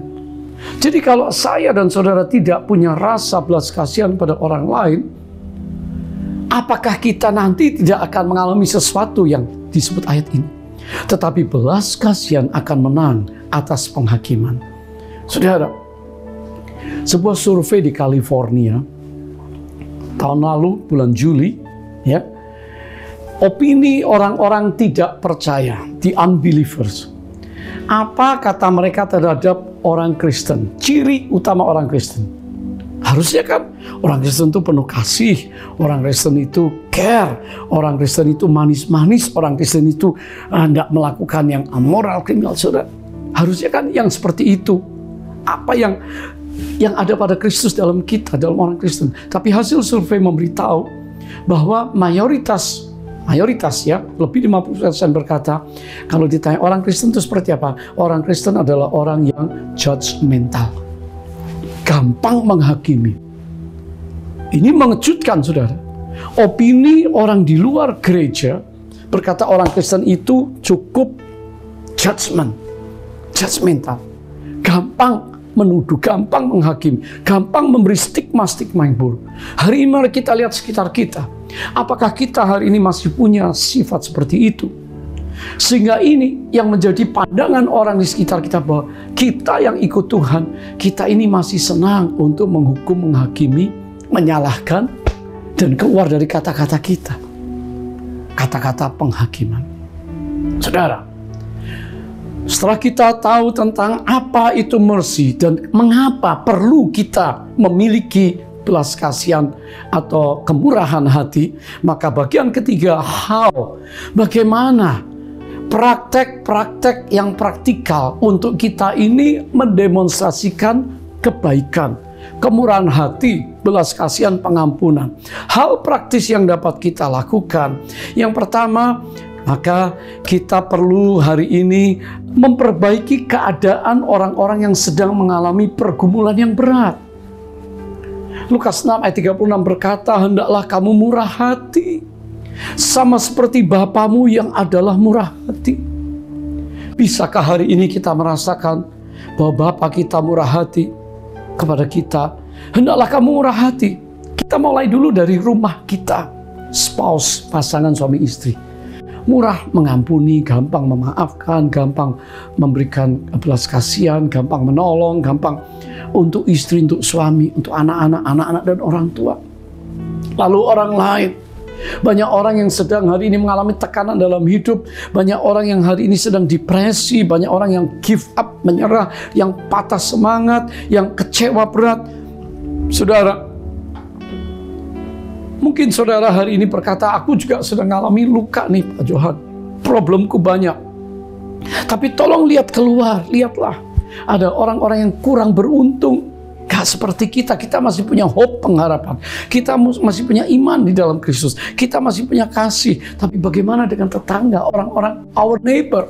Jadi kalau saya dan saudara tidak punya rasa belas kasihan pada orang lain, apakah kita nanti tidak akan mengalami sesuatu yang disebut ayat ini? Tetapi belas kasihan akan menang atas penghakiman. Saudara, sebuah survei di California tahun lalu, bulan Juli, ya, opini orang-orang tidak percaya, the unbelievers. Apa kata mereka terhadap orang Kristen? Ciri utama orang Kristen. Harusnya kan orang Kristen itu penuh kasih, orang Kristen itu care, orang Kristen itu manis-manis, orang Kristen itu tidak melakukan yang amoral, kriminal, saudara. Harusnya kan yang seperti itu. Apa yang ada pada Kristus dalam kita, dalam orang Kristen. Tapi hasil survei memberitahu bahwa mayoritas ya, lebih 50% berkata, kalau ditanya orang Kristen itu seperti apa? Orang Kristen adalah orang yang judgmental, gampang menghakimi. Ini mengejutkan, saudara. Opini orang di luar gereja berkata orang Kristen itu cukup judgmental, gampang menuduh, gampang menghakimi, gampang memberi stigma-stigma yang buruk. Hari ini mari kita lihat sekitar kita. Apakah kita hari ini masih punya sifat seperti itu? Sehingga ini yang menjadi pandangan orang di sekitar kita, bahwa kita yang ikut Tuhan, kita ini masih senang untuk menghukum, menghakimi, menyalahkan, dan keluar dari kata-kata kita, kata-kata penghakiman. Saudara, setelah kita tahu tentang apa itu mercy dan mengapa perlu kita memiliki belas kasihan atau kemurahan hati, maka bagian ketiga, how, bagaimana praktek-praktek yang praktikal untuk kita ini mendemonstrasikan kebaikan, kemurahan hati, belas kasihan, pengampunan. Hal praktis yang dapat kita lakukan. Yang pertama, maka kita perlu hari ini memperbaiki keadaan orang-orang yang sedang mengalami pergumulan yang berat. Lukas 6 ayat 36 berkata, hendaklah kamu murah hati, sama seperti Bapamu yang adalah murah hati. Bisakah hari ini kita merasakan bahwa Bapa kita murah hati kepada kita? Hendaklah kamu murah hati. Kita mulai dulu dari rumah kita, spouse, pasangan suami istri. Murah mengampuni, gampang memaafkan, gampang memberikan belas kasihan, gampang menolong, gampang untuk istri, untuk suami, untuk anak-anak dan orang tua. Lalu orang lain. Banyak orang yang sedang hari ini mengalami tekanan dalam hidup. Banyak orang yang hari ini sedang depresi. Banyak orang yang give up, menyerah, yang patah semangat, yang kecewa berat. Saudara, mungkin saudara hari ini berkata, aku juga sedang mengalami luka nih Pak Johan. Problemku banyak. Tapi tolong lihat keluar, lihatlah. Ada orang-orang yang kurang beruntung. Gak seperti kita masih punya hope, pengharapan. Kita masih punya iman di dalam Kristus. Kita masih punya kasih. Tapi bagaimana dengan tetangga, orang-orang, our neighbor?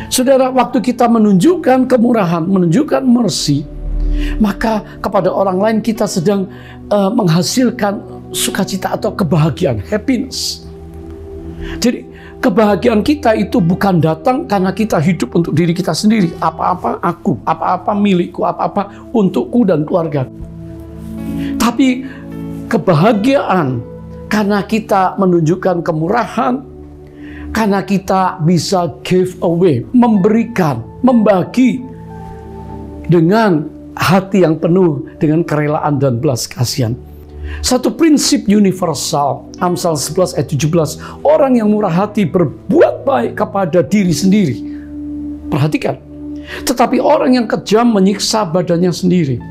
Saudara, waktu kita menunjukkan kemurahan, menunjukkan mercy, maka kepada orang lain kita sedang menghasilkan sukacita atau kebahagiaan, happiness. Jadi kebahagiaan kita itu bukan datang karena kita hidup untuk diri kita sendiri. Apa-apa aku, apa-apa milikku, apa-apa untukku dan keluarga. Tapi kebahagiaan karena kita menunjukkan kemurahan, karena kita bisa give away, memberikan, membagi dengan hati yang penuh dengan kerelaan dan belas kasihan. Satu prinsip universal, Amsal 11 ayat 17, orang yang murah hati berbuat baik kepada diri sendiri. Perhatikan, tetapi orang yang kejam menyiksa badannya sendiri.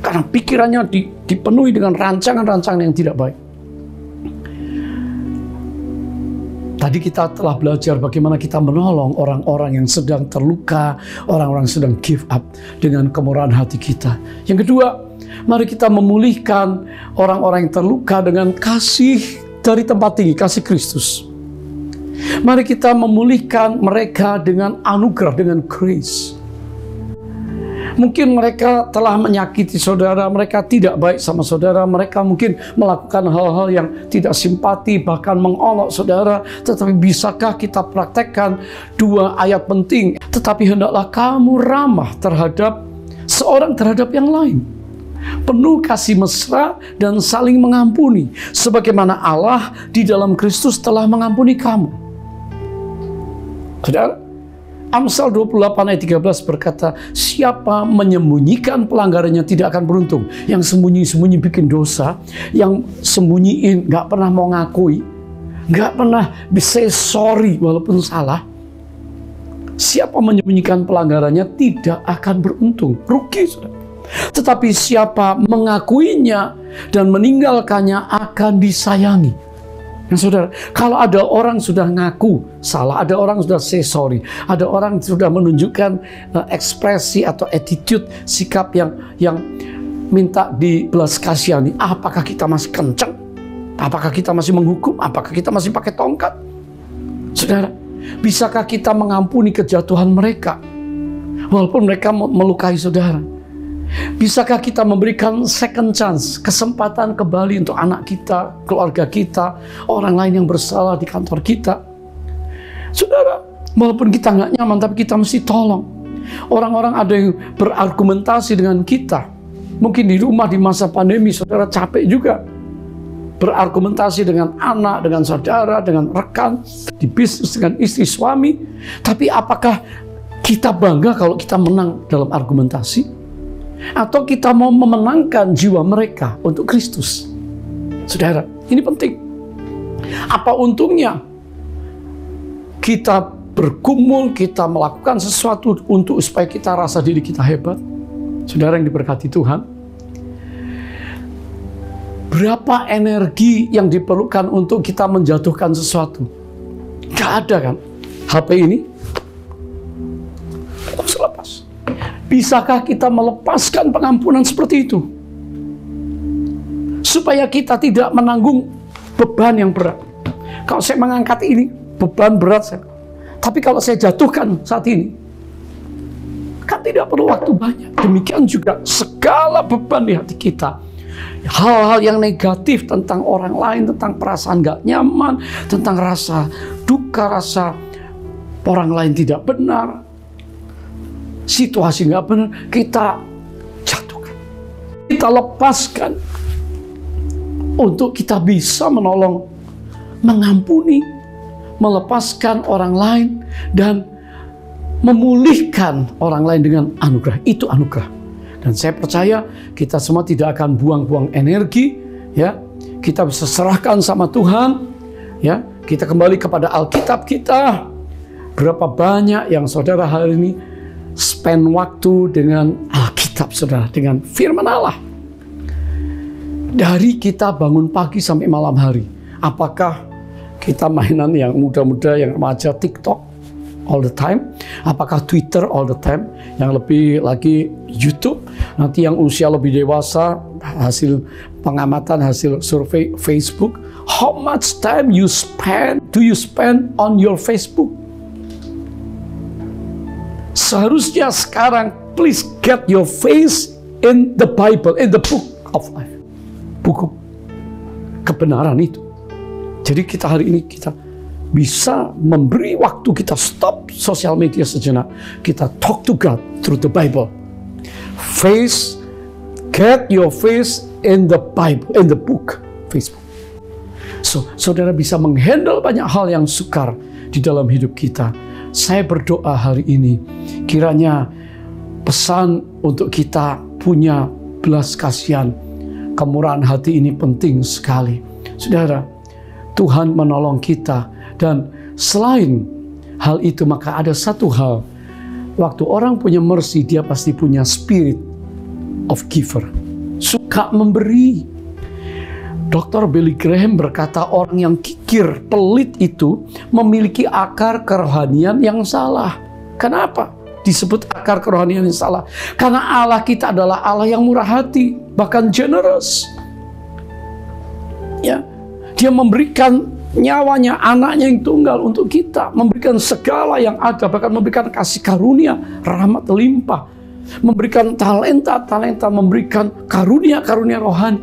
Karena pikirannya dipenuhi dengan rancangan-rancangan yang tidak baik. Tadi kita telah belajar bagaimana kita menolong orang-orang yang sedang terluka, orang-orang yang sedang give up dengan kemurahan hati kita. Yang kedua, mari kita memulihkan orang-orang yang terluka dengan kasih dari tempat tinggi, kasih Kristus. Mari kita memulihkan mereka dengan anugerah, dengan grace. Mungkin mereka telah menyakiti saudara, mereka tidak baik sama saudara, mereka mungkin melakukan hal-hal yang tidak simpati, bahkan mengolok saudara. Tetapi bisakah kita praktekkan dua ayat penting? Tetapi hendaklah kamu ramah terhadap seorang terhadap yang lain, penuh kasih mesra dan saling mengampuni, sebagaimana Allah di dalam Kristus telah mengampuni kamu. Saudara, Amsal 28 ayat 13 berkata, siapa menyembunyikan pelanggarannya tidak akan beruntung. Yang sembunyi-sembunyi bikin dosa, yang sembunyiin, gak pernah mau ngakui, gak pernah bisa sorry walaupun salah. Siapa menyembunyikan pelanggarannya tidak akan beruntung, rugi saudara. Tetapi siapa mengakuinya dan meninggalkannya akan disayangi. Nah saudara, kalau ada orang sudah ngaku salah, ada orang sudah say sorry, ada orang sudah menunjukkan ekspresi atau attitude, sikap yang minta dibelas kasihani, apakah kita masih kencang? Apakah kita masih menghukum? Apakah kita masih pakai tongkat? Saudara, bisakah kita mengampuni kejatuhan mereka walaupun mereka melukai saudara? Bisakah kita memberikan second chance, kesempatan kembali untuk anak kita, keluarga kita, orang lain yang bersalah di kantor kita? Saudara, walaupun kita nggak nyaman, tapi kita mesti tolong. Orang-orang ada yang berargumentasi dengan kita. Mungkin di rumah di masa pandemi, saudara capek juga. Berargumentasi dengan anak, dengan saudara, dengan rekan, di bisnis, dengan istri, suami. Tapi apakah kita bangga kalau kita menang dalam argumentasi? Atau kita mau memenangkan jiwa mereka untuk Kristus? Saudara, ini penting. Apa untungnya kita bergumul, kita melakukan sesuatu untuk supaya kita rasa diri kita hebat? Saudara yang diberkati Tuhan, berapa energi yang diperlukan untuk kita menjatuhkan sesuatu? Gak ada kan? HP ini selepas. Bisakah kita melepaskan pengampunan seperti itu? Supaya kita tidak menanggung beban yang berat. Kalau saya mengangkat ini, beban berat saya. Tapi kalau saya jatuhkan saat ini, kan tidak perlu waktu banyak. Demikian juga segala beban di hati kita. Hal-hal yang negatif tentang orang lain, tentang perasaan gak nyaman, tentang rasa duka, rasa orang lain tidak benar, situasi nggak benar, kita jatuhkan, kita lepaskan untuk kita bisa menolong, mengampuni, melepaskan orang lain dan memulihkan orang lain dengan anugerah. Itu anugerah. Dan saya percaya kita semua tidak akan buang-buang energi, ya. Kita bisa serahkan sama Tuhan, ya. Kita kembali kepada Alkitab kita. Berapa banyak yang saudara hari ini spend waktu dengan Alkitab saudara, dengan firman Allah. Dari kita bangun pagi sampai malam hari. Apakah kita mainan yang muda-muda, yang remaja TikTok? all the time? Apakah Twitter all the time? Yang lebih lagi YouTube. Nanti yang usia lebih dewasa, hasil pengamatan, hasil survei Facebook. How much time do you spend on your Facebook? Seharusnya sekarang, please get your face in the Bible, in the book of life. Buku kebenaran itu. Jadi kita hari ini kita bisa memberi waktu, kita stop sosial media sejenak. Kita talk to God through the Bible. Get your face in the Bible, in the book, Facebook. So, saudara bisa menghandle banyak hal yang sukar di dalam hidup kita. Saya berdoa hari ini, kiranya pesan untuk kita punya belas kasihan, kemurahan hati ini penting sekali. Saudara, Tuhan menolong kita. Dan selain hal itu, maka ada satu hal. Waktu orang punya mercy, dia pasti punya spirit of giver. Suka memberi. Dr. Billy Graham berkata, orang yang kikir, pelit itu memiliki akar kerohanian yang salah. Kenapa disebut akar kerohanian yang salah? Karena Allah kita adalah Allah yang murah hati, bahkan generous. Ya, Dia memberikan nyawanya, anaknya yang tunggal untuk kita, memberikan segala yang ada, bahkan memberikan kasih karunia, rahmat limpah, memberikan talenta, memberikan karunia rohani.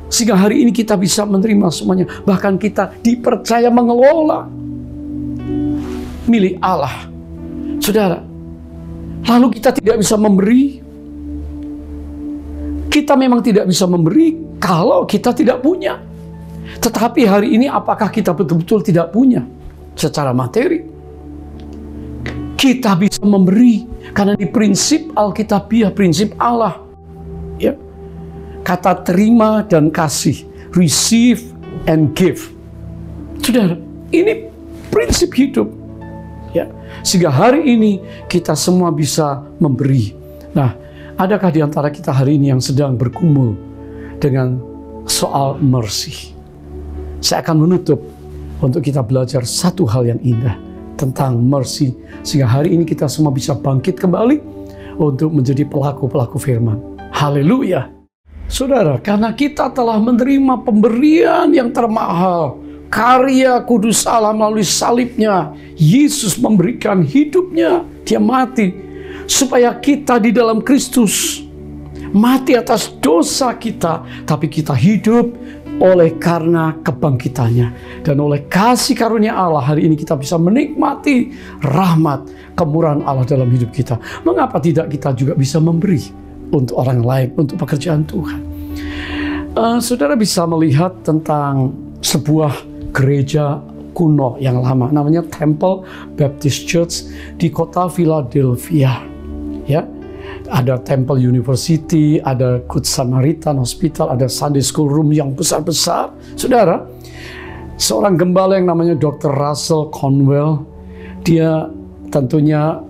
Sehingga hari ini kita bisa menerima semuanya, bahkan kita dipercaya mengelola milik Allah. Saudara, lalu kita tidak bisa memberi. Kita memang tidak bisa memberi kalau kita tidak punya. Tetapi hari ini apakah kita betul-betul tidak punya secara materi? Kita bisa memberi karena di prinsip Alkitabiah, prinsip Allah, ya, kata terima dan kasih, receive and give. Saudara, ini prinsip hidup, ya, sehingga hari ini kita semua bisa memberi. Nah, adakah di antara kita hari ini yang sedang bergumul dengan soal mercy? Saya akan menutup untuk kita belajar satu hal yang indah tentang mercy, sehingga hari ini kita semua bisa bangkit kembali untuk menjadi pelaku-pelaku firman. Haleluya. Saudara, karena kita telah menerima pemberian yang termahal, karya kudus Allah melalui salibnya, Yesus memberikan hidupnya, Dia mati supaya kita di dalam Kristus mati atas dosa kita, tapi kita hidup oleh karena kebangkitannya. Dan oleh kasih karunia Allah, hari ini kita bisa menikmati rahmat, kemurahan Allah dalam hidup kita. Mengapa tidak kita juga bisa memberi untuk orang lain, untuk pekerjaan Tuhan? Saudara bisa melihat tentang sebuah gereja kuno yang lama, namanya Temple Baptist Church di kota Philadelphia. Ya, ada Temple University, ada Good Samaritan Hospital, ada Sunday School Room yang besar-besar. Saudara, seorang gembala yang namanya Dr. Russell Conwell, dia tentunya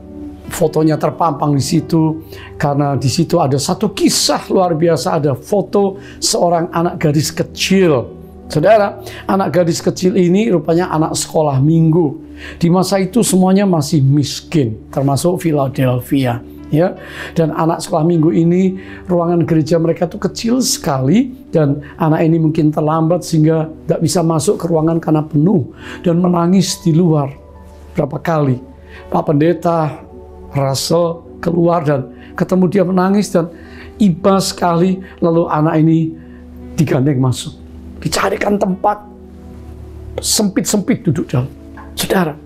fotonya terpampang di situ karena di situ ada satu kisah luar biasa, ada foto seorang anak gadis kecil. Saudara, anak gadis kecil ini rupanya anak sekolah minggu. Di masa itu semuanya masih miskin, termasuk Philadelphia. Ya, dan anak sekolah minggu ini ruangan gereja mereka tuh kecil sekali, dan anak ini mungkin terlambat sehingga tidak bisa masuk ke ruangan karena penuh dan menangis di luar berapa kali. Pak Pendeta Russell keluar dan ketemu dia menangis dan iba sekali, lalu anak ini digandeng masuk, dicarikan tempat sempit-sempit duduk dalam. Saudara,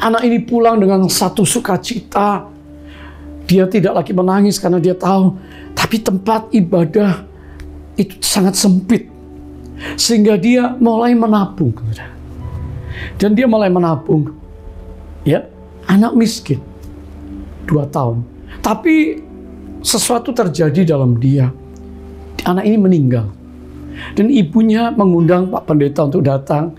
anak ini pulang dengan satu sukacita. Dia tidak lagi menangis karena dia tahu, tapi tempat ibadah itu sangat sempit. Sehingga dia mulai menabung. Dan dia mulai menabung. Ya, anak miskin. 2 tahun. Tapi sesuatu terjadi dalam dia. Anak ini meninggal. Dan ibunya mengundang Pak Pendeta untuk datang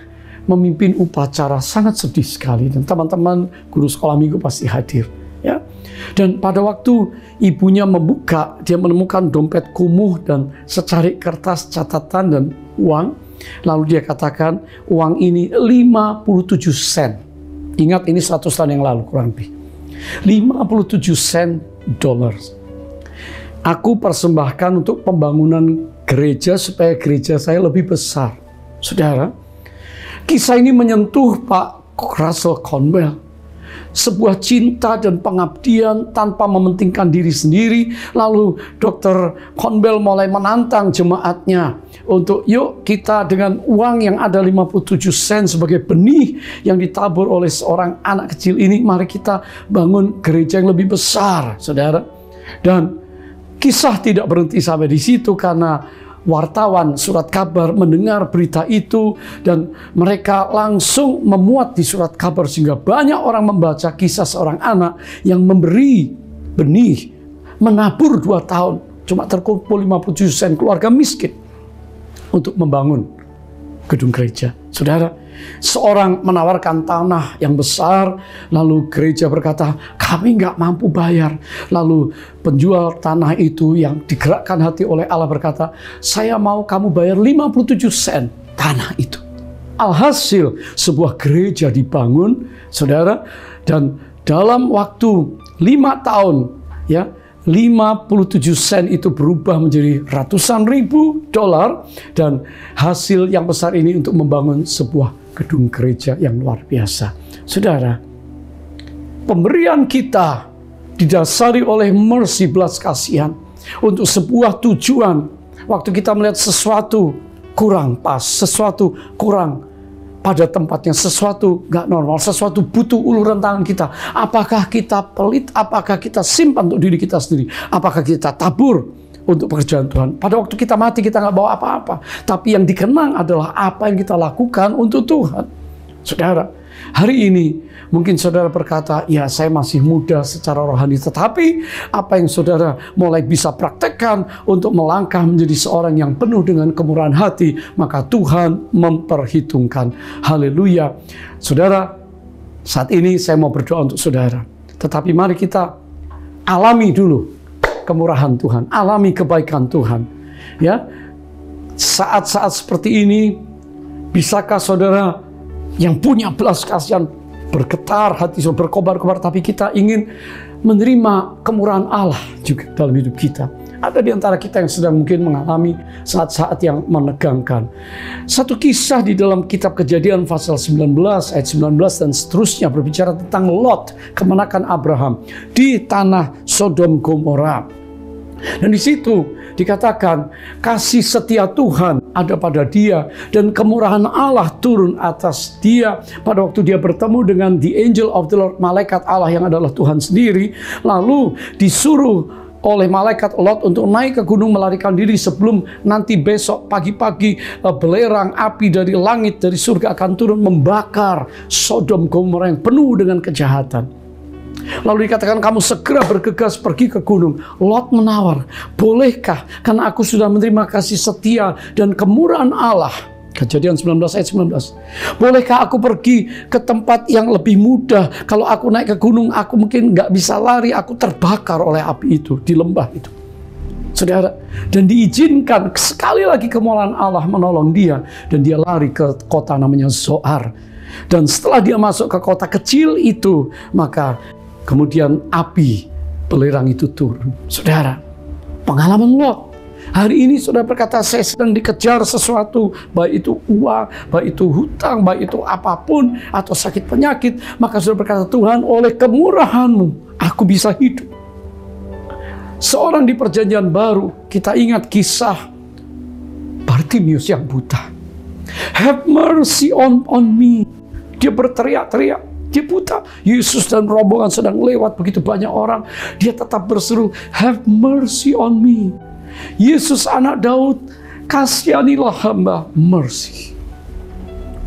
memimpin upacara, sangat sedih sekali. Dan teman-teman guru sekolah minggu pasti hadir. Ya. Dan pada waktu ibunya membuka, dia menemukan dompet kumuh dan secarik kertas catatan dan uang. Lalu dia katakan, uang ini 57 sen. Ingat, ini 100 tahun yang lalu kurang lebih. 57 sen dolar. Aku persembahkan untuk pembangunan gereja supaya gereja saya lebih besar. Saudara, kisah ini menyentuh Pak Russell Conwell. Sebuah cinta dan pengabdian tanpa mementingkan diri sendiri. Lalu Dr. Conwell mulai menantang jemaatnya untuk yuk kita dengan uang yang ada 57 sen sebagai benih yang ditabur oleh seorang anak kecil ini, mari kita bangun gereja yang lebih besar, saudara. Dan kisah tidak berhenti sampai di situ karena wartawan surat kabar mendengar berita itu dan mereka langsung memuat di surat kabar sehingga banyak orang membaca kisah seorang anak yang memberi benih, menabur 2 tahun, cuma terkumpul 57 sen, keluarga miskin untuk membangun gedung gereja. Saudara, seorang menawarkan tanah yang besar, lalu gereja berkata, kami nggak mampu bayar. Lalu penjual tanah itu yang digerakkan hati oleh Allah berkata, saya mau kamu bayar 57 sen tanah itu. Alhasil sebuah gereja dibangun, saudara, dan dalam waktu 5 tahun, ya, 57 sen itu berubah menjadi ratusan ribu dolar, dan hasil yang besar ini untuk membangun sebuah gedung gereja yang luar biasa. Saudara, pemberian kita didasari oleh mercy, belas kasihan untuk sebuah tujuan. Waktu kita melihat sesuatu kurang pas, sesuatu kurang pada tempatnya, sesuatu nggak normal, sesuatu butuh uluran tangan kita. Apakah kita pelit? Apakah kita simpan untuk diri kita sendiri? Apakah kita tabur untuk pekerjaan Tuhan? Pada waktu kita mati kita nggak bawa apa-apa, tapi yang dikenang adalah apa yang kita lakukan untuk Tuhan. Saudara, hari ini mungkin saudara berkata, ya saya masih muda secara rohani, tetapi apa yang saudara mulai bisa praktekkan untuk melangkah menjadi seorang yang penuh dengan kemurahan hati, maka Tuhan memperhitungkan. Haleluya. Saudara, saat ini saya mau berdoa untuk saudara, tetapi mari kita alami dulu kemurahan Tuhan, alami kebaikan Tuhan. Ya, saat-saat seperti ini, bisakah saudara yang punya belas kasihan bergetar hati, berkobar-kobar, tapi kita ingin menerima kemurahan Allah juga dalam hidup kita? Ada di antara kita yang sedang mungkin mengalami saat-saat yang menegangkan. Satu kisah di dalam kitab Kejadian pasal 19 ayat 19 dan seterusnya berbicara tentang Lot, kemenakan Abraham di tanah Sodom Gomora. Dan di situ dikatakan kasih setia Tuhan ada pada dia dan kemurahan Allah turun atas dia pada waktu dia bertemu dengan the angel of the Lord, malaikat Allah yang adalah Tuhan sendiri. Lalu disuruh oleh malaikat Lot untuk naik ke gunung melarikan diri sebelum nanti besok pagi-pagi belerang api dari langit, dari surga akan turun membakar Sodom Gomora yang penuh dengan kejahatan. Lalu dikatakan kamu segera bergegas pergi ke gunung. Lot menawar, bolehkah? Karena aku sudah menerima kasih setia dan kemurahan Allah. Kejadian 19 ayat 19. Bolehkah aku pergi ke tempat yang lebih mudah? Kalau aku naik ke gunung, aku mungkin nggak bisa lari. Aku terbakar oleh api itu di lembah itu. Saudara, dan diizinkan sekali lagi kemurahan Allah menolong dia. Dan dia lari ke kota namanya Zoar. Dan setelah dia masuk ke kota kecil itu, maka kemudian api belerang itu turun. Saudara, pengalaman Lot. Hari ini saudara berkata, saya sedang dikejar sesuatu, baik itu uang, baik itu hutang, baik itu apapun, atau sakit penyakit. Maka saudara berkata, Tuhan, oleh kemurahan-Mu, aku bisa hidup. Seorang di perjanjian baru, kita ingat kisah Bartimius yang buta. Have mercy on me. Dia berteriak-teriak. Dia buta. Yesus dan rombongan sedang lewat, begitu banyak orang. Dia tetap berseru, have mercy on me. Yesus anak Daud, kasihanilah hamba, mercy.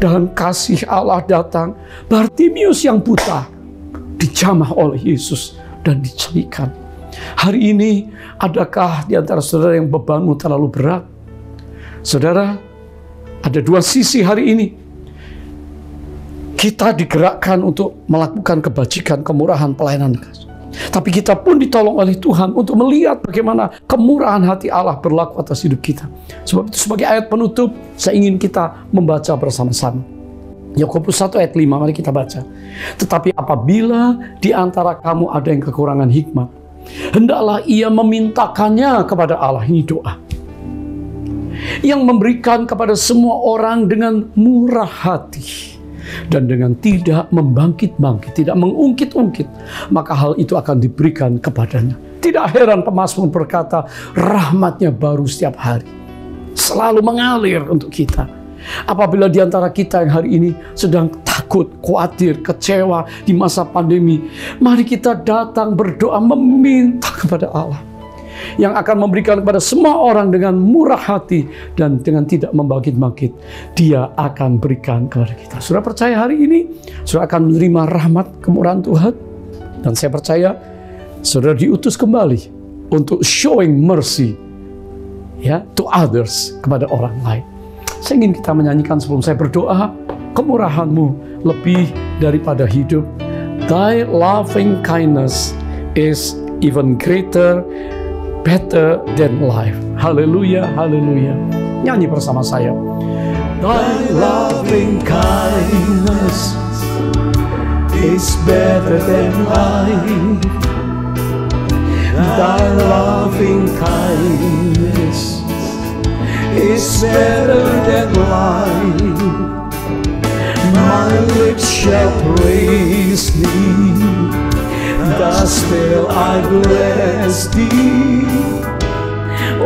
Dan kasih Allah datang. Bartimius yang buta dijamah oleh Yesus dan dicelikan. Hari ini, adakah di antara saudara yang bebanmu terlalu berat? Saudara, ada dua sisi hari ini. Kita digerakkan untuk melakukan kebajikan, kemurahan, pelayanan. Tapi kita pun ditolong oleh Tuhan untuk melihat bagaimana kemurahan hati Allah berlaku atas hidup kita. Sebab itu sebagai ayat penutup, saya ingin kita membaca bersama-sama. Yakobus 1 ayat 5, mari kita baca. Tetapi apabila di antara kamu ada yang kekurangan hikmat, hendaklah ia memintakannya kepada Allah. Ini doa yang memberikan kepada semua orang dengan murah hati dan dengan tidak membangkit-bangkit, tidak mengungkit-ungkit, maka hal itu akan diberikan kepadanya. Tidak heran pemazmur berkata, rahmatnya baru setiap hari, selalu mengalir untuk kita. Apabila di antara kita yang hari ini sedang takut, khawatir, kecewa di masa pandemi, mari kita datang berdoa meminta kepada Allah yang akan memberikan kepada semua orang dengan murah hati dan dengan tidak membangkit-bangkit. Dia akan berikan kepada kita. Saudara percaya hari ini saudara akan menerima rahmat kemurahan Tuhan, dan saya percaya saudara diutus kembali untuk showing mercy to others, kepada orang lain. Saya ingin kita menyanyikan sebelum saya berdoa, kemurahan-Mu lebih daripada hidup. Thy loving kindness is even greater, better than life. Haleluya, haleluya. Nyanyi bersama saya. Thy loving kindness is better than life. Thy loving kindness is better than life. My lips shall praise Thee, thus will I bless Thee.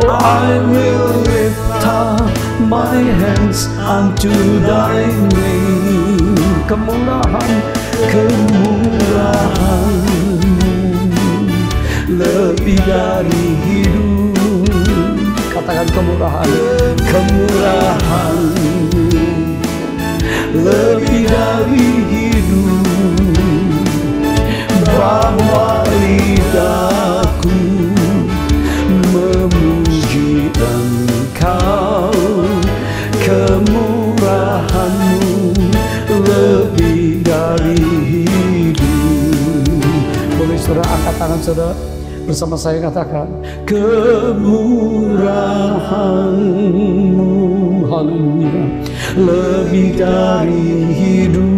Oh, I will lift up my hands unto Thy name. Kemurahan, kemurahan-Mu lebih dari hidup. Katakan kemurahan, kemurahan-Mu lebih dari hidup. Bahwa lidahku memuji Engkau, kemurahan-Mu lebih dari hidup. Boleh saudara angkat tangan saudara bersama saya, katakan kemurahan-Mu, haleluya, lebih dari hidup.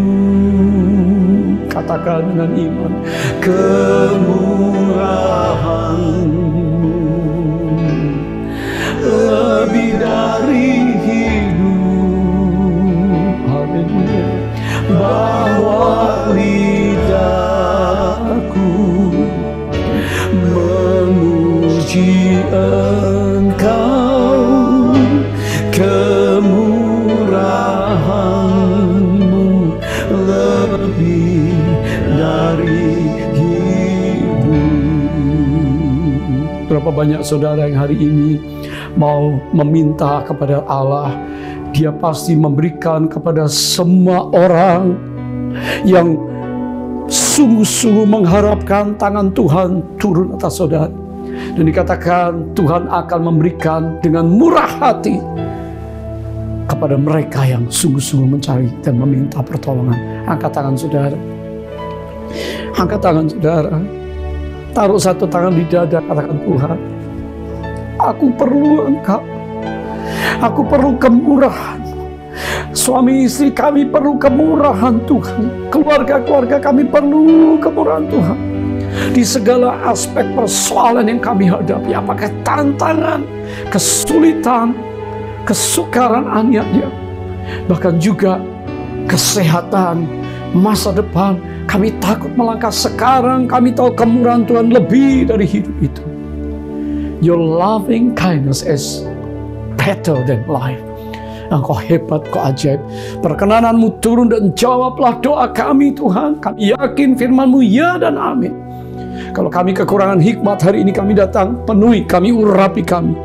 Katakan dengan iman, kemurahan-Mu lebih dari hidup. Haleluya. Bahwa lidahku memuji Engkau, kemurahan-Mu lebih dari hidup. Berapa banyak saudara yang hari ini mau meminta kepada Allah, Dia pasti memberikan kepada semua orang yang sungguh-sungguh mengharapkan tangan Tuhan turun atas saudara. Dan dikatakan Tuhan akan memberikan dengan murah hati kepada mereka yang sungguh-sungguh mencari dan meminta pertolongan. Angkat tangan saudara. Angkat tangan saudara. Taruh satu tangan di dada, katakan, Tuhan, aku perlu Engkau. Aku perlu kemurahan. Suami istri kami perlu kemurahan Tuhan. Keluarga-keluarga kami perlu kemurahan Tuhan. Di segala aspek persoalan yang kami hadapi, apakah tantangan, kesulitan, kesukaran aniaya, bahkan juga kesehatan, masa depan, kami takut melangkah sekarang. Kami tahu kemurahan Tuhan lebih dari hidup itu. Your loving kindness is better than life. Engkau hebat, Kau ajaib. Perkenanan-Mu turun dan jawablah doa kami, Tuhan. Kami yakin firman-Mu ya dan amin. Kalau kami kekurangan hikmat hari ini, kami datang, penuhi kami, urapi kami.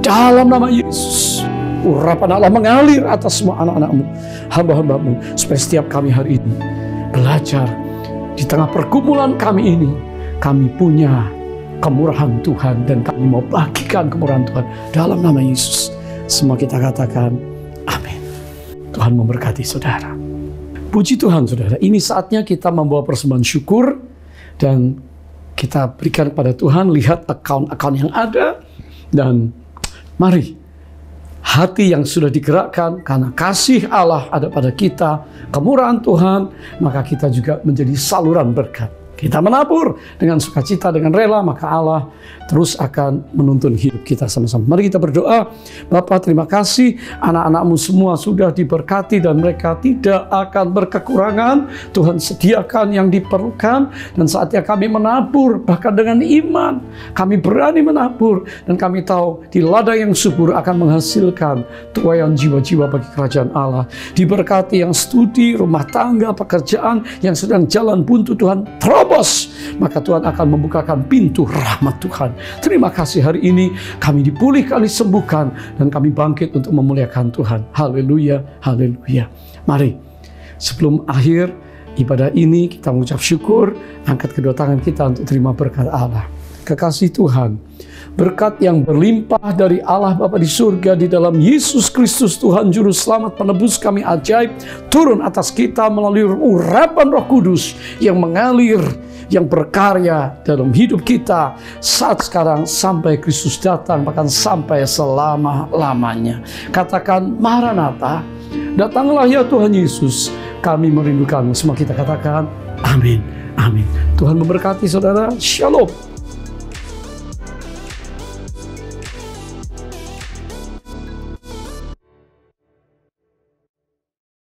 Dalam nama Yesus, urapan Allah mengalir atas semua anak-anak-Mu, hamba-hamba-Mu, supaya setiap kami hari ini belajar di tengah pergumulan kami ini, kami punya kemurahan Tuhan dan kami mau bagikan kemurahan Tuhan dalam nama Yesus. Semua kita katakan amin. Tuhan memberkati saudara. Puji Tuhan saudara, ini saatnya kita membawa persembahan syukur dan kita berikan kepada Tuhan. Lihat account-account yang ada dan mari hati yang sudah digerakkan karena kasih Allah ada pada kita, kemurahan Tuhan, maka kita juga menjadi saluran berkat. Kita menabur dengan sukacita, dengan rela, maka Allah terus akan menuntun hidup kita sama-sama. Mari kita berdoa. Bapa, terima kasih anak-anak-Mu semua sudah diberkati dan mereka tidak akan berkekurangan. Tuhan sediakan yang diperlukan dan saatnya kami menabur, bahkan dengan iman. Kami berani menabur dan kami tahu di ladang yang subur akan menghasilkan tuaian jiwa-jiwa bagi kerajaan Allah. Diberkati yang studi, rumah tangga, pekerjaan yang sedang jalan buntu, Tuhan terobos, maka Tuhan akan membukakan pintu rahmat Tuhan. Terima kasih hari ini kami dipulihkan, disembuhkan, dan kami bangkit untuk memuliakan Tuhan. Haleluya, haleluya. Mari, sebelum akhir ibadah ini kita mengucap syukur, angkat kedua tangan kita untuk terima berkat Allah. Kekasih Tuhan, berkat yang berlimpah dari Allah Bapa di surga di dalam Yesus Kristus Tuhan Juru Selamat penebus kami ajaib, turun atas kita melalui urapan Roh Kudus yang mengalir, yang berkarya dalam hidup kita saat sekarang sampai Kristus datang, bahkan sampai selama-lamanya. Katakan, Maranatha, datanglah ya Tuhan Yesus, kami merindukanmu. Semua kita katakan, amin, amin. Tuhan memberkati saudara. Shalom.